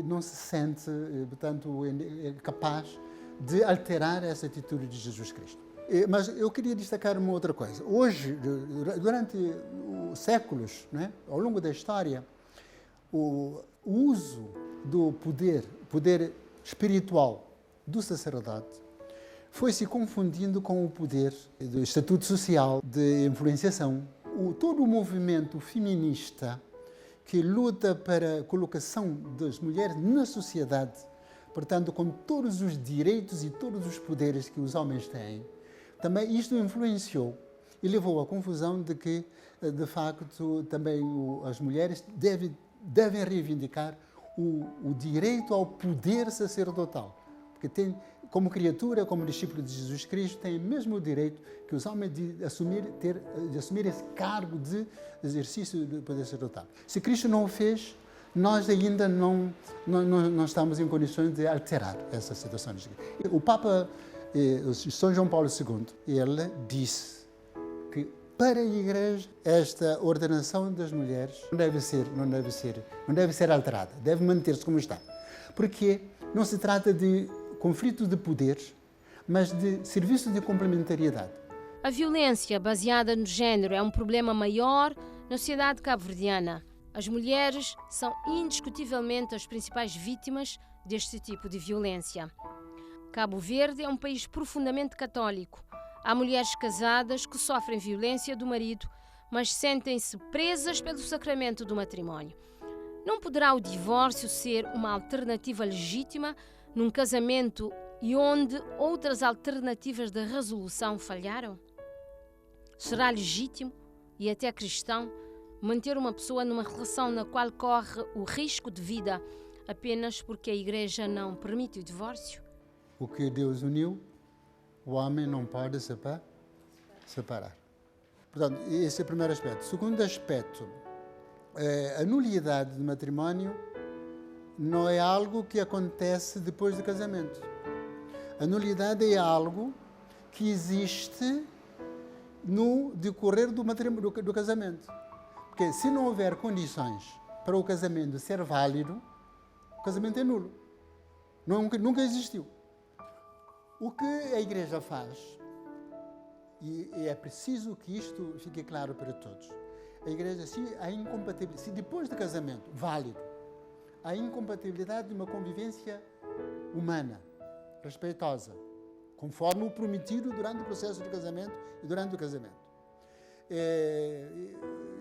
não se sente, portanto, capaz de alterar essa atitude de Jesus Cristo. Mas eu queria destacar uma outra coisa. Hoje, durante os séculos, né, ao longo da história, o uso do poder espiritual do sacerdote foi se confundindo com o poder do estatuto social, de influenciação. Todo o movimento feminista que luta para a colocação das mulheres na sociedade, portanto, com todos os direitos e todos os poderes que os homens têm, também isto influenciou e levou à confusão de que, de facto, também as mulheres devem reivindicar o direito ao poder sacerdotal, porque tem, como criatura, como discípulo de Jesus Cristo, tem mesmo o direito que os homens de assumir esse cargo de exercício do poder sacerdotal. Se Cristo não o fez, nós ainda não estamos em condições de alterar essa situação. O Papa São João Paulo II, ele disse que para a Igreja esta ordenação das mulheres não deve ser alterada, deve manter-se como está, porque não se trata de conflito de poderes, mas de serviço de complementariedade. A violência baseada no género é um problema maior na sociedade cabo-verdiana. As mulheres são indiscutivelmente as principais vítimas deste tipo de violência. Cabo Verde é um país profundamente católico. Há mulheres casadas que sofrem violência do marido, mas sentem-se presas pelo sacramento do matrimónio. Não poderá o divórcio ser uma alternativa legítima num casamento e onde outras alternativas de resolução falharam? Será legítimo e até cristão manter uma pessoa numa relação na qual corre o risco de vida apenas porque a Igreja não permite o divórcio? O que Deus uniu, o homem não pode separar. Portanto, esse é o primeiro aspecto. O segundo aspecto, a nulidade do matrimónio não é algo que acontece depois do casamento. A nulidade é algo que existe no decorrer do casamento. Porque se não houver condições para o casamento ser válido, o casamento é nulo. Nunca existiu. O que a Igreja faz, e é preciso que isto fique claro para todos, a Igreja, se depois do casamento, válido, a incompatibilidade de uma convivência humana, respeitosa, conforme o prometido durante o processo de casamento e durante o casamento.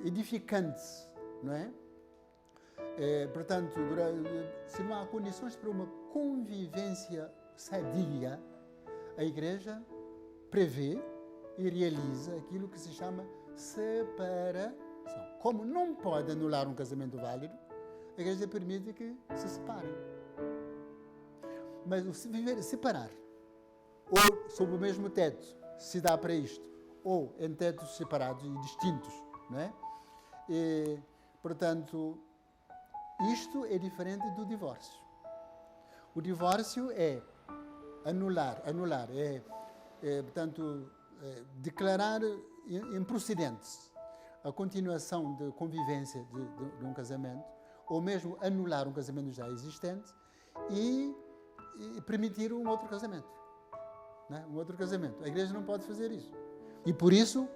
Edificante, não é? Portanto, se não há condições para uma convivência sadia, a Igreja prevê e realiza aquilo que se chama separação. Como não pode anular um casamento válido, a Igreja permite que se separem. Mas o separar, ou sob o mesmo teto, se dá para isto, ou em tetos separados e distintos, não é? Portanto, isto é diferente do divórcio. O divórcio é anular, portanto, declarar improcedentes a continuação de convivência de um casamento, ou mesmo anular um casamento já existente e permitir um outro casamento. Né? Um outro casamento. A Igreja não pode fazer isso. E por isso,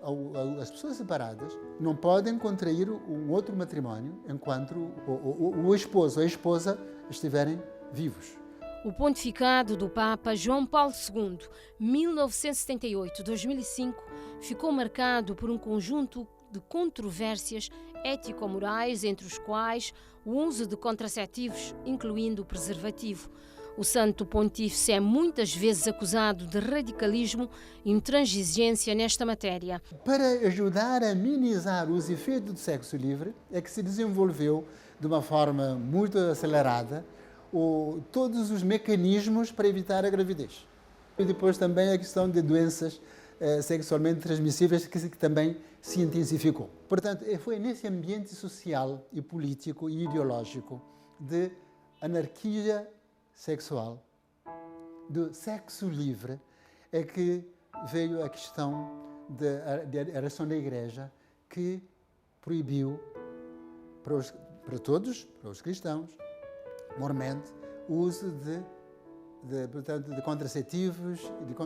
as pessoas separadas não podem contrair um outro matrimónio enquanto o esposo ou a esposa estiverem vivos. O pontificado do Papa João Paulo II, 1978-2005, ficou marcado por um conjunto de controvérsias ético-morais, entre os quais o uso de contraceptivos, incluindo o preservativo. O Santo Pontífice é muitas vezes acusado de radicalismo e intransigência nesta matéria. Para ajudar a minimizar os efeitos do sexo livre, é que se desenvolveu de uma forma muito acelerada todos os mecanismos para evitar a gravidez. E depois também a questão de doenças sexualmente transmissíveis, que também se intensificou. Portanto, foi nesse ambiente social e político e ideológico de anarquia sexual, do sexo livre, é que veio a questão da oração da Igreja, que proibiu para todos, para os cristãos, mormente, o uso portanto, de contraceptivos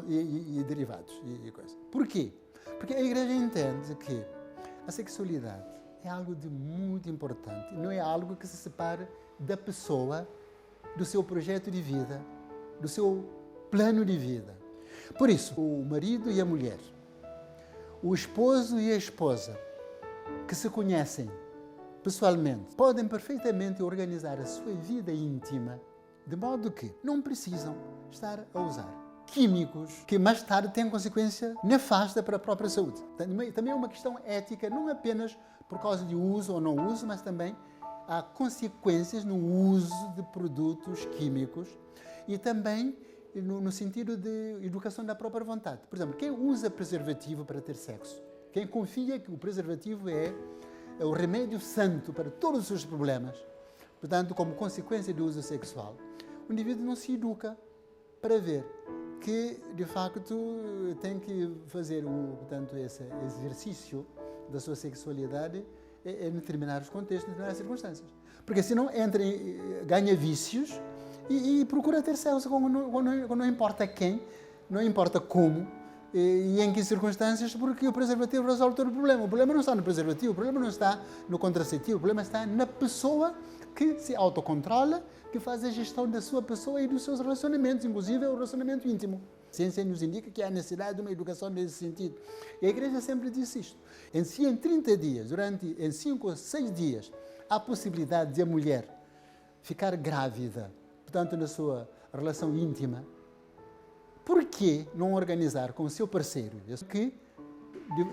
e derivados. E coisas. Por quê? Porque a Igreja entende que a sexualidade é algo de muito importante, não é algo que se separe da pessoa, do seu projeto de vida, do seu plano de vida. Por isso, o marido e a mulher, o esposo e a esposa, que se conhecem pessoalmente, podem perfeitamente organizar a sua vida íntima de modo que não precisam estar a usar químicos que mais tarde têm consequência nefasta para a própria saúde. Também é uma questão ética, não apenas por causa de uso ou não uso, mas também há consequências no uso de produtos químicos e também no sentido de educação da própria vontade. Por exemplo, quem usa preservativo para ter sexo, quem confia que o preservativo é o remédio santo para todos os seus problemas, portanto, como consequência do uso sexual, o indivíduo não se educa para ver que, de facto, tem que fazer portanto, esse exercício da sua sexualidade em determinados contextos, em determinadas circunstâncias. Porque senão ganha vícios e procura ter sexo com não importa quem, não importa como e em que circunstâncias, porque o preservativo resolve todo o problema. O problema não está no preservativo, o problema não está no contraceptivo, o problema está na pessoa que se autocontrola, que faz a gestão da sua pessoa e dos seus relacionamentos, inclusive o relacionamento íntimo. A ciência nos indica que há necessidade de uma educação nesse sentido. E a Igreja sempre disse isto. Em 30 dias, em 5 ou 6 dias, há a possibilidade de a mulher ficar grávida, portanto, na sua relação íntima. Por que não organizar com o seu parceiro que, de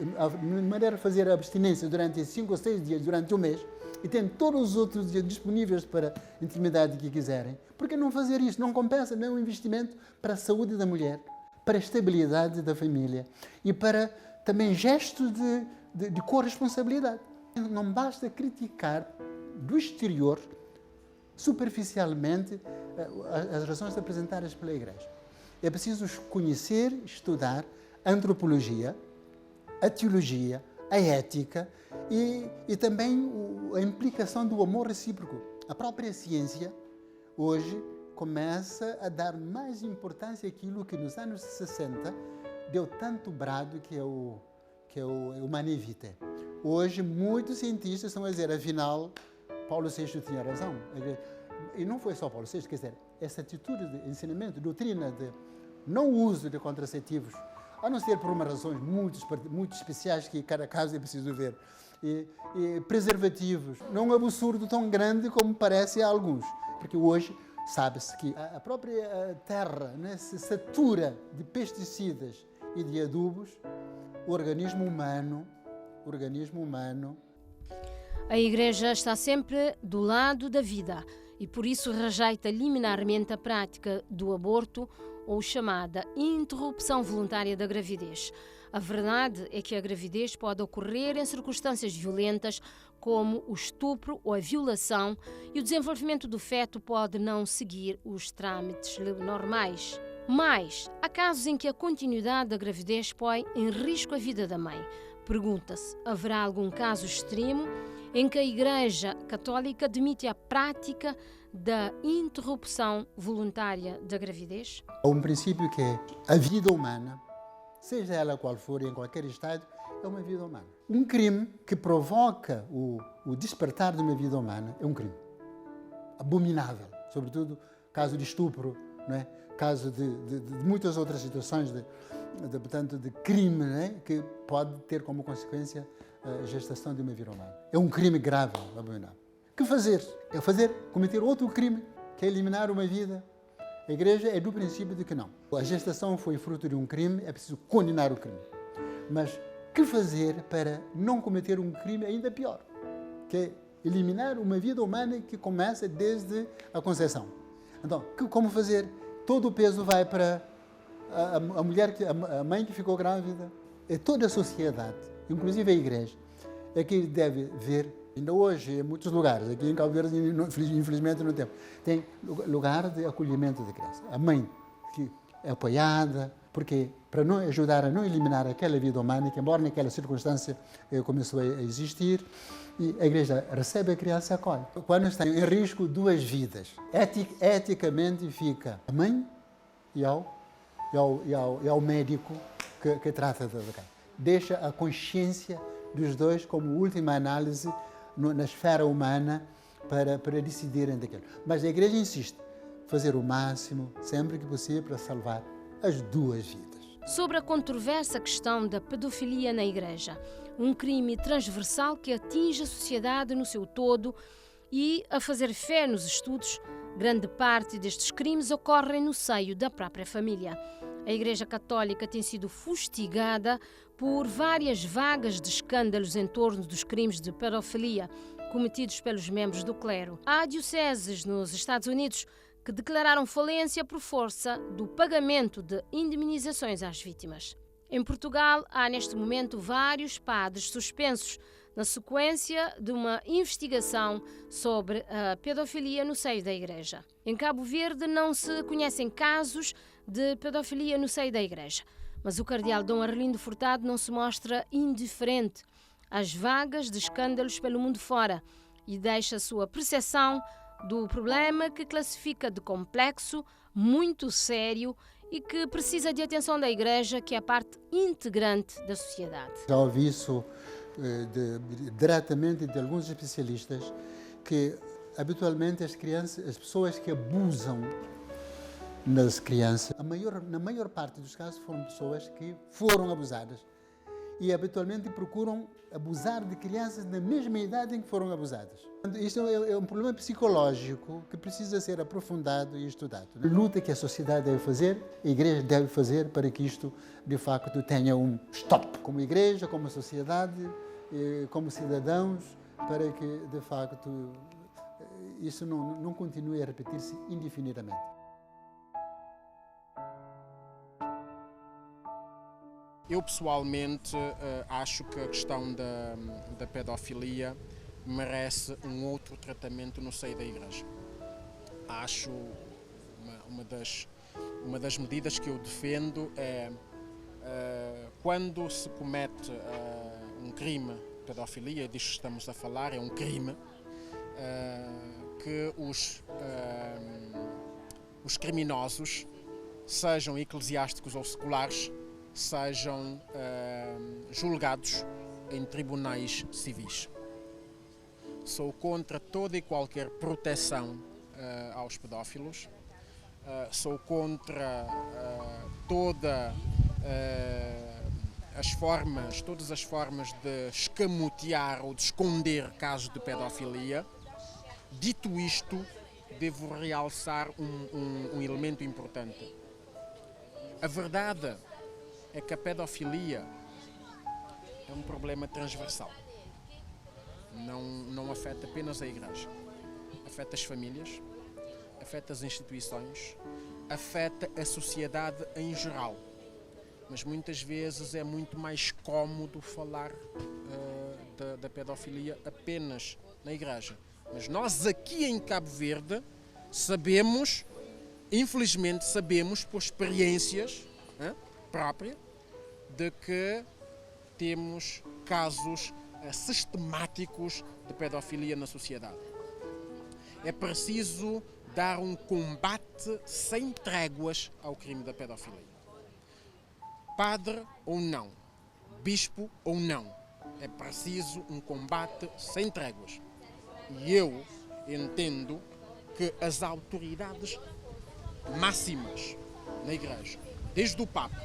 maneira a fazer a abstinência durante 5 ou 6 dias, durante um mês, e tendo todos os outros dias disponíveis para a intimidade que quiserem? Por que não fazer isso? Não compensa, não é um investimento para a saúde da mulher, para a estabilidade da família e para também gestos de corresponsabilidade. Não basta criticar do exterior, superficialmente, as razões apresentadas pela Igreja. É preciso conhecer, estudar a antropologia, a teologia, a ética e também a implicação do amor recíproco. A própria ciência, hoje, começa a dar mais importância àquilo que nos anos 60 deu tanto brado, que é o Humanae Vitae. Hoje, muitos cientistas estão a dizer, afinal, Paulo VI tinha razão. E não foi só Paulo VI, quer dizer, essa atitude de ensinamento, doutrina de não uso de contraceptivos, a não ser por umas razões muito especiais que cada caso é preciso ver, e preservativos, não é um absurdo tão grande como parece a alguns, porque hoje sabe-se que a própria terra, né, se satura de pesticidas e de adubos, o organismo humano. A Igreja está sempre do lado da vida e por isso rejeita liminarmente a prática do aborto ou chamada interrupção voluntária da gravidez. A verdade é que a gravidez pode ocorrer em circunstâncias violentas, como o estupro ou a violação, e o desenvolvimento do feto pode não seguir os trâmites normais. Mas há casos em que a continuidade da gravidez põe em risco a vida da mãe. Pergunta-se, haverá algum caso extremo em que a Igreja Católica admite a prática da interrupção voluntária da gravidez? Há um princípio que é a vida humana, seja ela qual for, em qualquer estado, é uma vida humana. Um crime que provoca o despertar de uma vida humana é um crime abominável, sobretudo caso de estupro, não é? Caso de muitas outras situações portanto, de crime, não é? Que pode ter como consequência a gestação de uma vida humana. É um crime grave, abominável. O que fazer? É cometer outro crime, que é eliminar uma vida. A Igreja é do princípio de que não. A gestação foi fruto de um crime, é preciso condenar o crime. Mas o que fazer para não cometer um crime ainda pior? Que é eliminar uma vida humana que começa desde a concepção. Então, como fazer? Todo o peso vai para a mulher, a mãe que ficou grávida. É toda a sociedade, inclusive a Igreja, é que deve ver. Ainda hoje, em muitos lugares, aqui em Cabo Verde, infelizmente não temos, tem lugar de acolhimento da criança. A mãe que é apoiada, porque para não ajudar a não eliminar aquela vida humana, que embora naquela circunstância começou a existir, e a Igreja recebe a criança e acolhe. Quando está em risco duas vidas, eticamente fica a mãe e ao médico que trata da criança. Deixa a consciência dos dois como última análise na esfera humana para decidirem daquilo. Mas a Igreja insiste fazer o máximo, sempre que possível, para salvar as duas vidas. Sobre a controversa questão da pedofilia na Igreja, um crime transversal que atinge a sociedade no seu todo e, a fazer fé nos estudos, grande parte destes crimes ocorrem no seio da própria família. A Igreja Católica tem sido fustigada por várias vagas de escândalos em torno dos crimes de pedofilia cometidos pelos membros do clero. Há dioceses nos Estados Unidos que declararam falência por força do pagamento de indemnizações às vítimas. Em Portugal, há neste momento vários padres suspensos na sequência de uma investigação sobre a pedofilia no seio da Igreja. Em Cabo Verde não se conhecem casos de pedofilia no seio da Igreja, mas o cardeal Dom Arlindo Furtado não se mostra indiferente às vagas de escândalos pelo mundo fora e deixa a sua percepção do problema que classifica de complexo, muito sério e que precisa de atenção da Igreja, que é parte integrante da sociedade. Já ouvi isso diretamente de alguns especialistas, que habitualmente as pessoas que abusam nas crianças, na maior parte dos casos foram pessoas que foram abusadas e habitualmente procuram abusar de crianças na mesma idade em que foram abusadas. Isto é um problema psicológico que precisa ser aprofundado e estudado. A luta que a sociedade deve fazer, a Igreja deve fazer para que isto, de facto, tenha um stop. Como Igreja, como sociedade, como cidadãos, para que, de facto, isso não continue a repetir-se indefinidamente. Eu, pessoalmente, acho que a questão da pedofilia merece um outro tratamento no seio da Igreja. Acho uma das medidas que eu defendo é quando se comete um crime de pedofilia, disto que estamos a falar, é um crime, que os criminosos, sejam eclesiásticos ou seculares, sejam julgados em tribunais civis. Sou contra toda e qualquer proteção aos pedófilos, sou contra todas as formas de escamotear ou de esconder casos de pedofilia. Dito isto, devo realçar um elemento importante. A verdade é que a pedofilia é um problema transversal. Não afeta apenas a Igreja. Afeta as famílias, afeta as instituições, afeta a sociedade em geral. Mas muitas vezes é muito mais cómodo falar da pedofilia apenas na Igreja. Mas nós aqui em Cabo Verde sabemos infelizmente sabemos por experiências próprias de que temos casos sistemáticos de pedofilia na sociedade. É preciso dar um combate sem tréguas ao crime da pedofilia. Padre ou não, bispo ou não, é preciso um combate sem tréguas. E eu entendo que as autoridades máximas na Igreja, desde o Papa,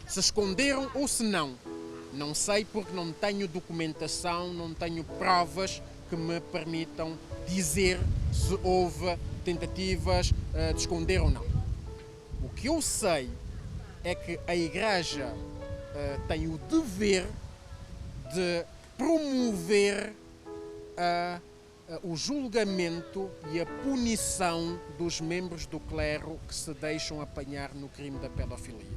se esconderam ou se não sei, porque não tenho documentação, não tenho provas que me permitam dizer se houve tentativas de esconder ou não. O que eu sei é que a Igreja tem o dever de promover o julgamento e a punição dos membros do clero que se deixam apanhar no crime da pedofilia.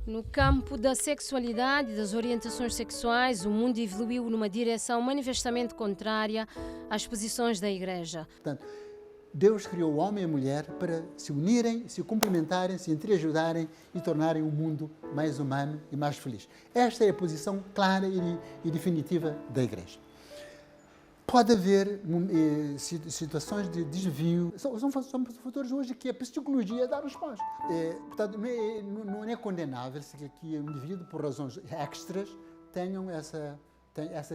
No campo da sexualidade e das orientações sexuais, o mundo evoluiu numa direção manifestamente contrária às posições da Igreja. Portanto, Deus criou o homem e a mulher para se unirem, se complementarem, se entreajudarem e tornarem o mundo mais humano e mais feliz. Esta é a posição clara e definitiva da Igreja. Pode haver situações de desvio. São fatores hoje que a psicologia dá resposta. Portanto, não é condenável que o indivíduo, por razões extras, tenham essa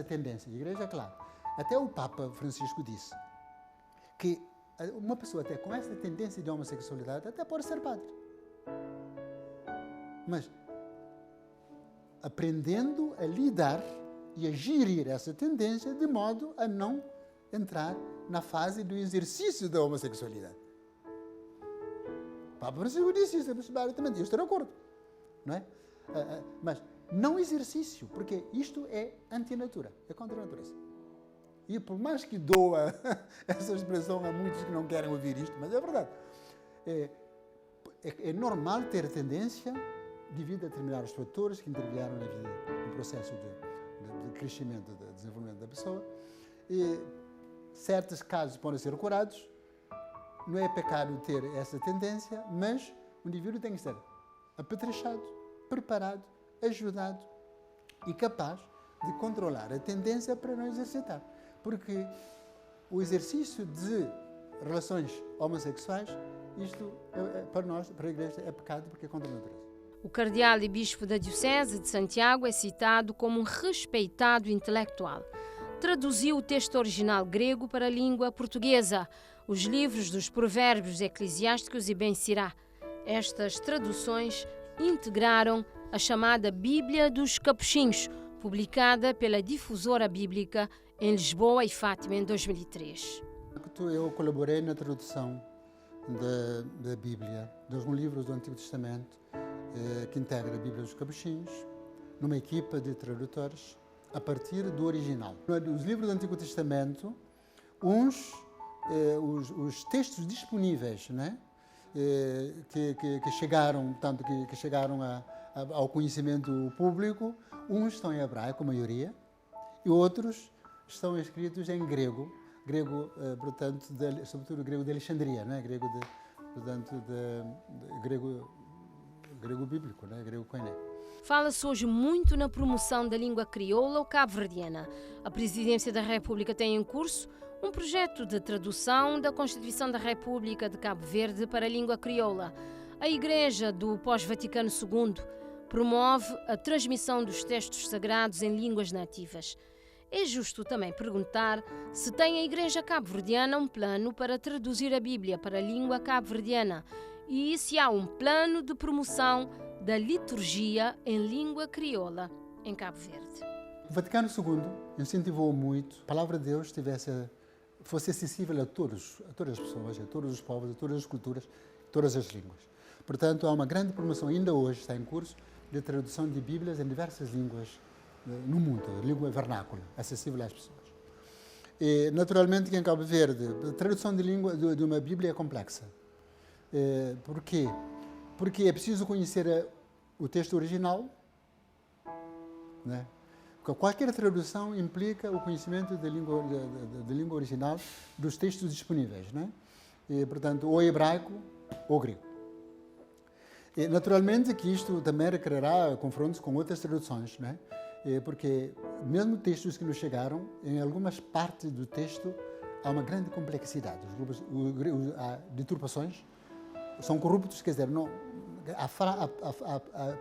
tendência. A Igreja, claro. Até o Papa Francisco disse que uma pessoa até com essa tendência de homossexualidade até pode ser padre. Mas aprendendo a lidar e a gerir essa tendência de modo a não entrar na fase do exercício da homossexualidade. O Papa Francisco disse isso, eu estou de acordo. Não é? Mas não exercício, porque isto é antinatura, é contra a natureza. E por mais que doa essa expressão a muitos que não querem ouvir isto, mas é verdade. É normal ter tendência, devido a determinados fatores que intervieram na vida, no processo de crescimento, de desenvolvimento da pessoa. E certos casos podem ser curados. Não é pecado ter essa tendência, mas o indivíduo tem que ser apetrechado, preparado, ajudado e capaz de controlar a tendência para não exercitar. Porque o exercício de relações homossexuais, isto para nós, para a Igreja, é pecado porque é contra a natureza. O cardeal e bispo da Diocese de Santiago é citado como um respeitado intelectual. Traduziu o texto original grego para a língua portuguesa, os livros dos Provérbios Eclesiásticos e Ben-Sirá. Estas traduções integraram a chamada Bíblia dos Capuchinhos, publicada pela Difusora Bíblica em Lisboa e Fátima em 2003. Eu colaborei na tradução da Bíblia, dos livros do Antigo Testamento, que integra a Bíblia dos Capuchinhos, numa equipa de tradutores, a partir do original. Os livros do Antigo Testamento, os textos disponíveis, né, que chegaram, tanto que chegaram ao conhecimento público, uns estão em hebraico, a maioria, e outros estão escritos em grego, portanto, sobretudo grego de Alexandria, né, grego bíblico, né, grego koiné. Fala-se hoje muito na promoção da língua crioula ou cabo-verdiana. A Presidência da República tem em curso um projeto de tradução da Constituição da República de Cabo Verde para a língua crioula. A Igreja do Pós-Vaticano II promove a transmissão dos textos sagrados em línguas nativas. É justo também perguntar se tem a Igreja cabo-verdiana um plano para traduzir a Bíblia para a língua cabo-verdiana e se há um plano de promoção da liturgia em língua crioula em Cabo Verde. O Vaticano II incentivou muito que a palavra de Deus fosse acessível a todas as pessoas, a todos os povos, a todas as culturas, a todas as línguas. Portanto, há uma grande promoção, ainda hoje está em curso, de tradução de Bíblias em diversas línguas no mundo, a língua vernácula, acessível às pessoas. E, naturalmente, que em Cabo Verde, a tradução de uma Bíblia é complexa. Por quê? Porque é preciso conhecer o texto original, né? Porque qualquer tradução implica o conhecimento da língua original dos textos disponíveis, né? E, portanto, o hebraico ou grego. E, naturalmente que isto também requererá confrontos com outras traduções, não é? Porque mesmo textos que nos chegaram, em algumas partes do texto há uma grande complexidade. Os grupos, há deturpações, são corruptos, quer dizer, não, há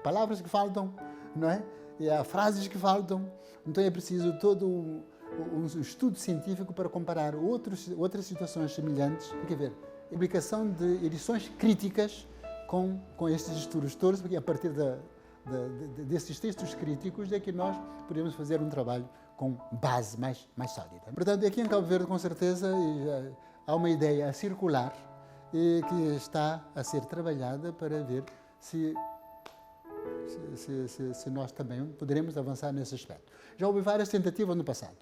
palavras que faltam, não é? E há frases que faltam, então é preciso todo um estudo científico para comparar outras situações semelhantes. Quer ver, a publicação de edições críticas com estes estudos todos, porque a partir desses textos críticos é que nós podemos fazer um trabalho com base mais sólida. Portanto, aqui em Cabo Verde, com certeza, há uma ideia circular que está a ser trabalhada para ver se nós também poderemos avançar nesse aspecto. Já houve várias tentativas no passado,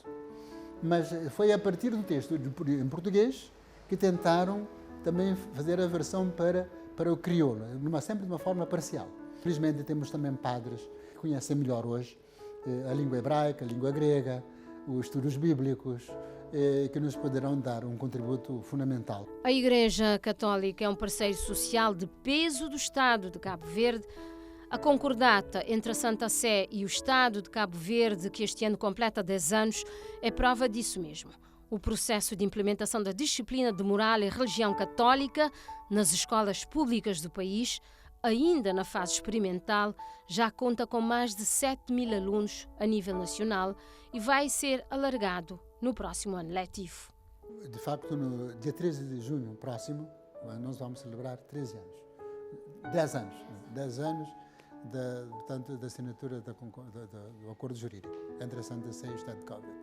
mas foi a partir do texto em português que tentaram também fazer a versão para o crioulo, sempre de uma forma parcial. Felizmente temos também padres que conhecem melhor hoje a língua hebraica, a língua grega, os estudos bíblicos, que nos poderão dar um contributo fundamental. A Igreja Católica é um parceiro social de peso do Estado de Cabo Verde. A concordata entre a Santa Sé e o Estado de Cabo Verde, que este ano completa 10 anos, é prova disso mesmo. O processo de implementação da disciplina de moral e religião católica nas escolas públicas do país, ainda na fase experimental, já conta com mais de 7.000 alunos a nível nacional e vai ser alargado no próximo ano letivo. De facto, no dia 13 de junho próximo, nós vamos celebrar 13 anos. 10 anos da assinatura do acordo jurídico entre a Santa Sé e o Estado de Cabo Verde.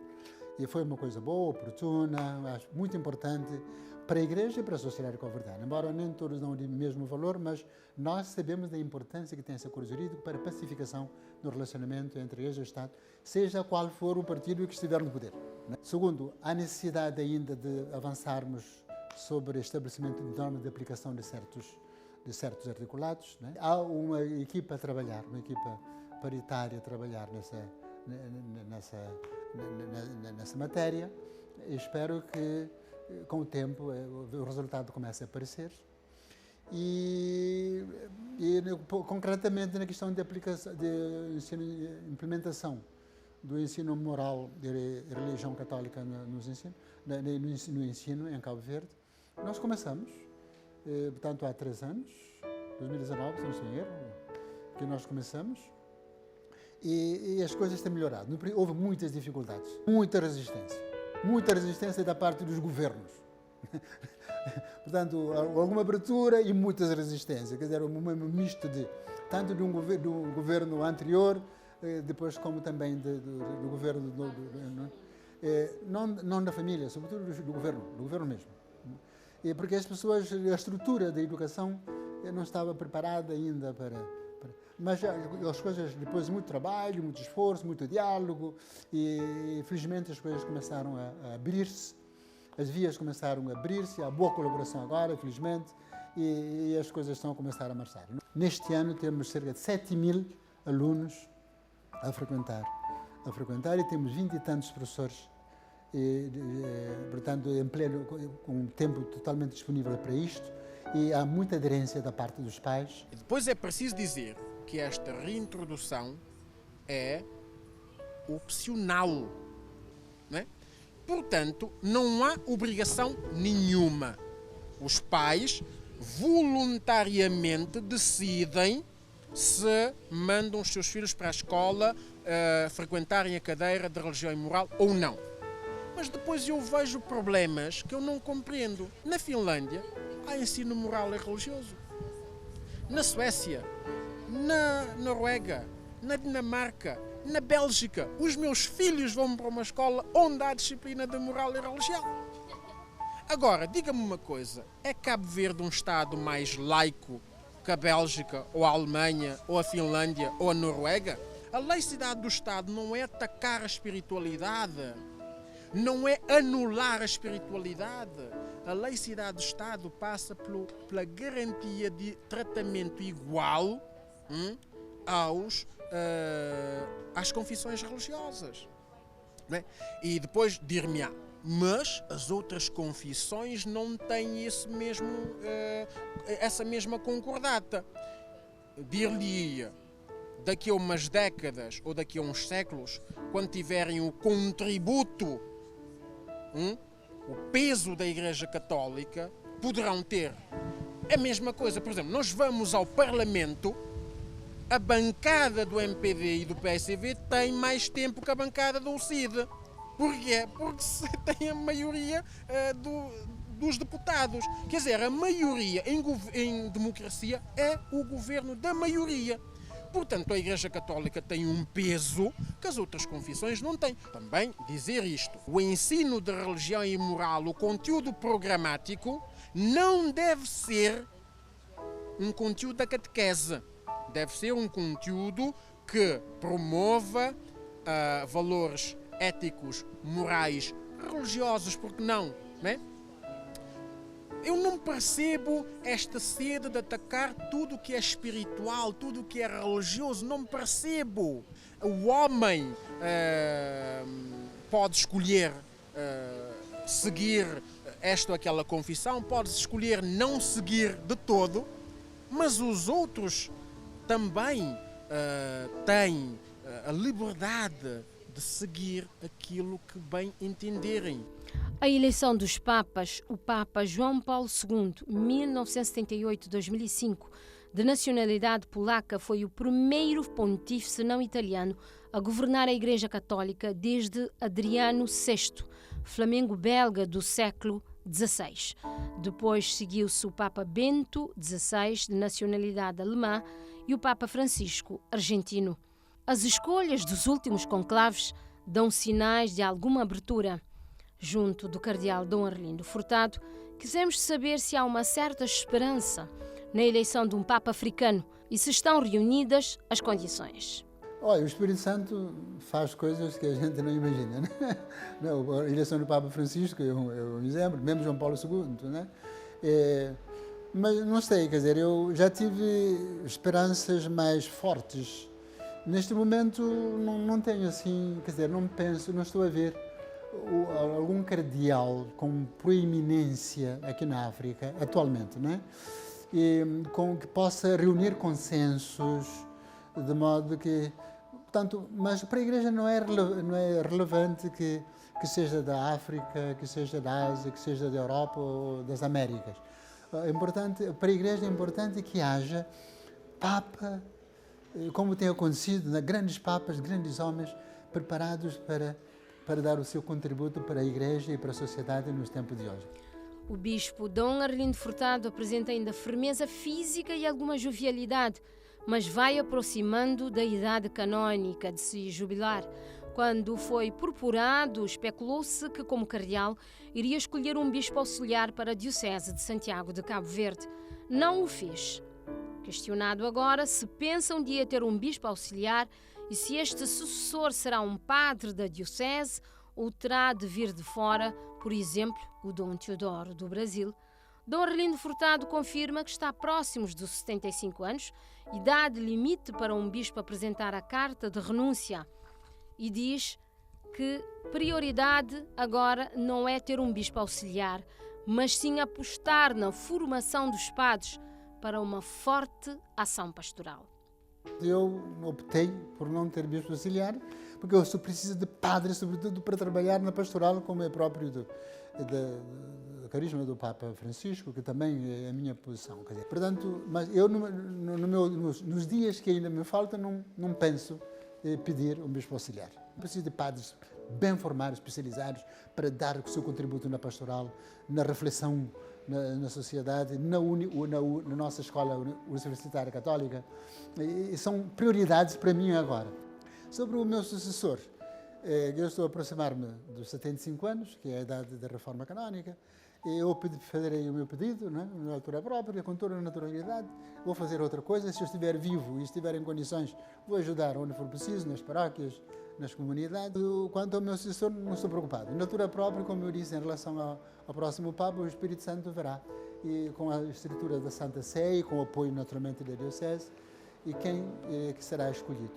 E foi uma coisa boa, oportuna, acho muito importante para a Igreja e para a sociedade cabo-verdiana. Embora nem todos dão o mesmo valor, mas nós sabemos da importância que tem esse acordo jurídico para a pacificação do relacionamento entre a Igreja e o Estado, seja qual for o partido que estiver no poder. Segundo, há necessidade ainda de avançarmos sobre o estabelecimento de normas de aplicação de certos articulados. Há uma equipa a trabalhar, uma equipa paritária a trabalhar nessa matéria. Espero que, com o tempo, o resultado comece a aparecer. E concretamente, na questão de aplicação, implementação do ensino moral de religião católica no ensino em Cabo Verde, nós começamos, portanto, há 3 anos, 2019, se não estou em erro, que nós começamos. E as coisas têm melhorado. Houve muitas dificuldades, muita resistência da parte dos governos. Portanto, alguma abertura e muitas resistências. Quer dizer, um misto tanto de um governo anterior, depois como também do governo, não da família, sobretudo do governo mesmo. Porque as pessoas, a estrutura da educação não estava preparada ainda mas as coisas, depois de muito trabalho, muito esforço, muito diálogo, e felizmente as coisas começaram a abrir-se, as vias começaram a abrir-se, há boa colaboração agora, felizmente, e as coisas estão a começar a marchar. Neste ano temos cerca de 7.000 alunos a frequentar e temos 20 e tantos professores, portanto, com tempo totalmente disponível para isto, e há muita aderência da parte dos pais. Depois é preciso dizer que esta reintrodução é opcional, não é? Portanto, não há obrigação nenhuma. Os pais voluntariamente decidem se mandam os seus filhos para a escola frequentarem a cadeira de religião e moral ou não. Mas depois eu vejo problemas que eu não compreendo. Na Finlândia há ensino moral e religioso. Na Suécia, na Noruega, na Dinamarca, na Bélgica, os meus filhos vão para uma escola onde há disciplina de moral e religião. Agora, diga-me uma coisa, é Cabo Verde um Estado mais laico que a Bélgica, ou a Alemanha, ou a Finlândia, ou a Noruega? A laicidade do Estado não é atacar a espiritualidade, não é anular a espiritualidade. A laicidade do Estado passa pela garantia de tratamento igual às confissões religiosas. Não é? E depois dir-me-á, Mas as outras confissões não têm essa mesma concordata. Dir-lhe-ia, daqui a umas décadas ou daqui a uns séculos, quando tiverem o contributo, o peso da Igreja Católica, poderão ter a mesma coisa. Por exemplo, nós vamos ao Parlamento, a bancada do MPD e do PSV tem mais tempo que a bancada do CID. Porquê? Porque se tem a maioria dos deputados. Quer dizer, a maioria em democracia é o governo da maioria. Portanto, a Igreja Católica tem um peso que as outras confissões não têm. Também dizer isto, o ensino de religião e moral, o conteúdo programático, não deve ser um conteúdo da catequese. Deve ser um conteúdo que promova valores éticos, morais, religiosos, porque não, não é? Eu não percebo esta sede de atacar tudo o que é espiritual, tudo o que é religioso, não percebo. O homem pode escolher seguir esta ou aquela confissão, pode escolher não seguir de todo, mas os outros também têm a liberdade de seguir aquilo que bem entenderem. A eleição dos papas, o Papa João Paulo II, 1978-2005, de nacionalidade polaca, foi o primeiro pontífice não italiano a governar a Igreja Católica desde Adriano VI, flamengo-belga do século XVI. Depois seguiu-se o Papa Bento XVI, de nacionalidade alemã, e o Papa Francisco, argentino. As escolhas dos últimos conclaves dão sinais de alguma abertura. Junto do cardeal Dom Arlindo Furtado, quisemos saber se há uma certa esperança na eleição de um Papa africano e se estão reunidas as condições. Olha, o Espírito Santo faz coisas que a gente não imagina, né? A eleição do Papa Francisco é um exemplo, mesmo João Paulo II, né? Mas não sei, quer dizer, eu já tive esperanças mais fortes. Neste momento não tenho assim, quer dizer, não penso, não estou a ver algum cardeal com proeminência aqui na África, atualmente, né? Que possa reunir consensos, de modo que, portanto, mas para a Igreja não é relevante que seja da África, que seja da Ásia, que seja da Europa ou das Américas. Para a Igreja é importante que haja Papa, como tem acontecido, grandes papas, grandes homens preparados para dar o seu contributo para a Igreja e para a sociedade nos tempos de hoje. O bispo Dom Arlindo Furtado apresenta ainda firmeza física e alguma jovialidade, mas vai aproximando da idade canônica de se jubilar. Quando foi purpurado, especulou-se que, como cardeal, iria escolher um bispo auxiliar para a Diocese de Santiago de Cabo Verde. Não o fez. Questionado agora se pensa um dia ter um bispo auxiliar e se este sucessor será um padre da Diocese ou terá de vir de fora, por exemplo, o Dom Teodoro do Brasil, Dom Arlindo Furtado confirma que está próximos dos 75 anos, idade limite para um bispo apresentar a carta de renúncia, e diz que prioridade agora não é ter um bispo auxiliar, mas sim apostar na formação dos padres para uma forte ação pastoral. Eu optei por não ter bispo auxiliar, porque eu só preciso de padre, sobretudo para trabalhar na pastoral, como é próprio do carisma do Papa Francisco, que também é a minha posição. Quer dizer, portanto, mas eu nos dias que ainda me faltam, não penso pedir um bispo auxiliar. Preciso de padres bem formados, especializados, para dar o seu contributo na pastoral, na reflexão na sociedade, na nossa escola universitária católica. E são prioridades para mim agora. Sobre o meu sucessor, eu estou a aproximar-me dos 75 anos, que é a idade da reforma canónica. Eu farei o meu pedido, né, na altura própria, com toda a naturalidade. Vou fazer outra coisa. Se eu estiver vivo e estiver em condições, vou ajudar onde for preciso, nas paróquias, nas comunidades. Quanto ao meu sucessor, não estou preocupado. Na altura própria, como eu disse, em relação ao próximo Papa, o Espírito Santo verá. E com a estrutura da Santa Sé e com o apoio, naturalmente, da Diocese, e quem que será escolhido.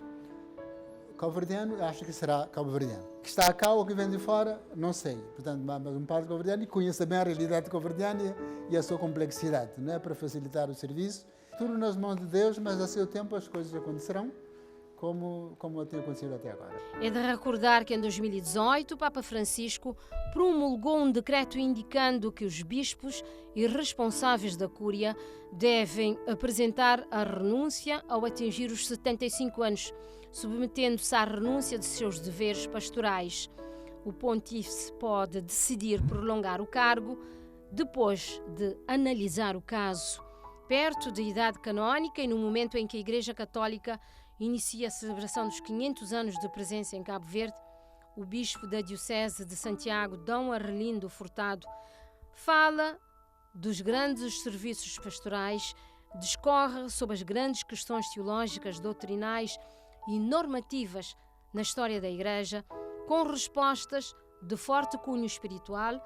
cabo-verdiano, acho que será cabo-verdiano. Que está cá ou que vem de fora, não sei. Portanto, mas um padre cabo-verdiano conhece bem a realidade cabo-verdiana e a sua complexidade, né, para facilitar o serviço. Tudo nas mãos de Deus, mas a seu tempo as coisas acontecerão como tem acontecido até agora. É de recordar que em 2018 o Papa Francisco promulgou um decreto indicando que os bispos e responsáveis da Cúria devem apresentar a renúncia ao atingir os 75 anos, submetendo-se à renúncia de seus deveres pastorais. O pontífice pode decidir prolongar o cargo depois de analisar o caso. Perto da idade canónica e no momento em que a Igreja Católica inicia a celebração dos 500 anos de presença em Cabo Verde, o bispo da Diocese de Santiago, Dom Arlindo Furtado, fala dos grandes serviços pastorais, discorre sobre as grandes questões teológicas, doutrinais e normativas na história da Igreja, com respostas de forte cunho espiritual,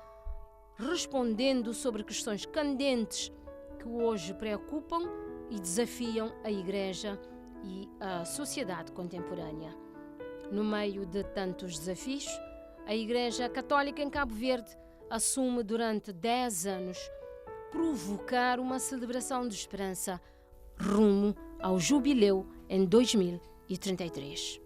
respondendo sobre questões candentes que hoje preocupam e desafiam a Igreja e a sociedade contemporânea. No meio de tantos desafios, a Igreja Católica em Cabo Verde assume durante 10 anos provocar uma celebração de esperança rumo ao jubileu em 2033.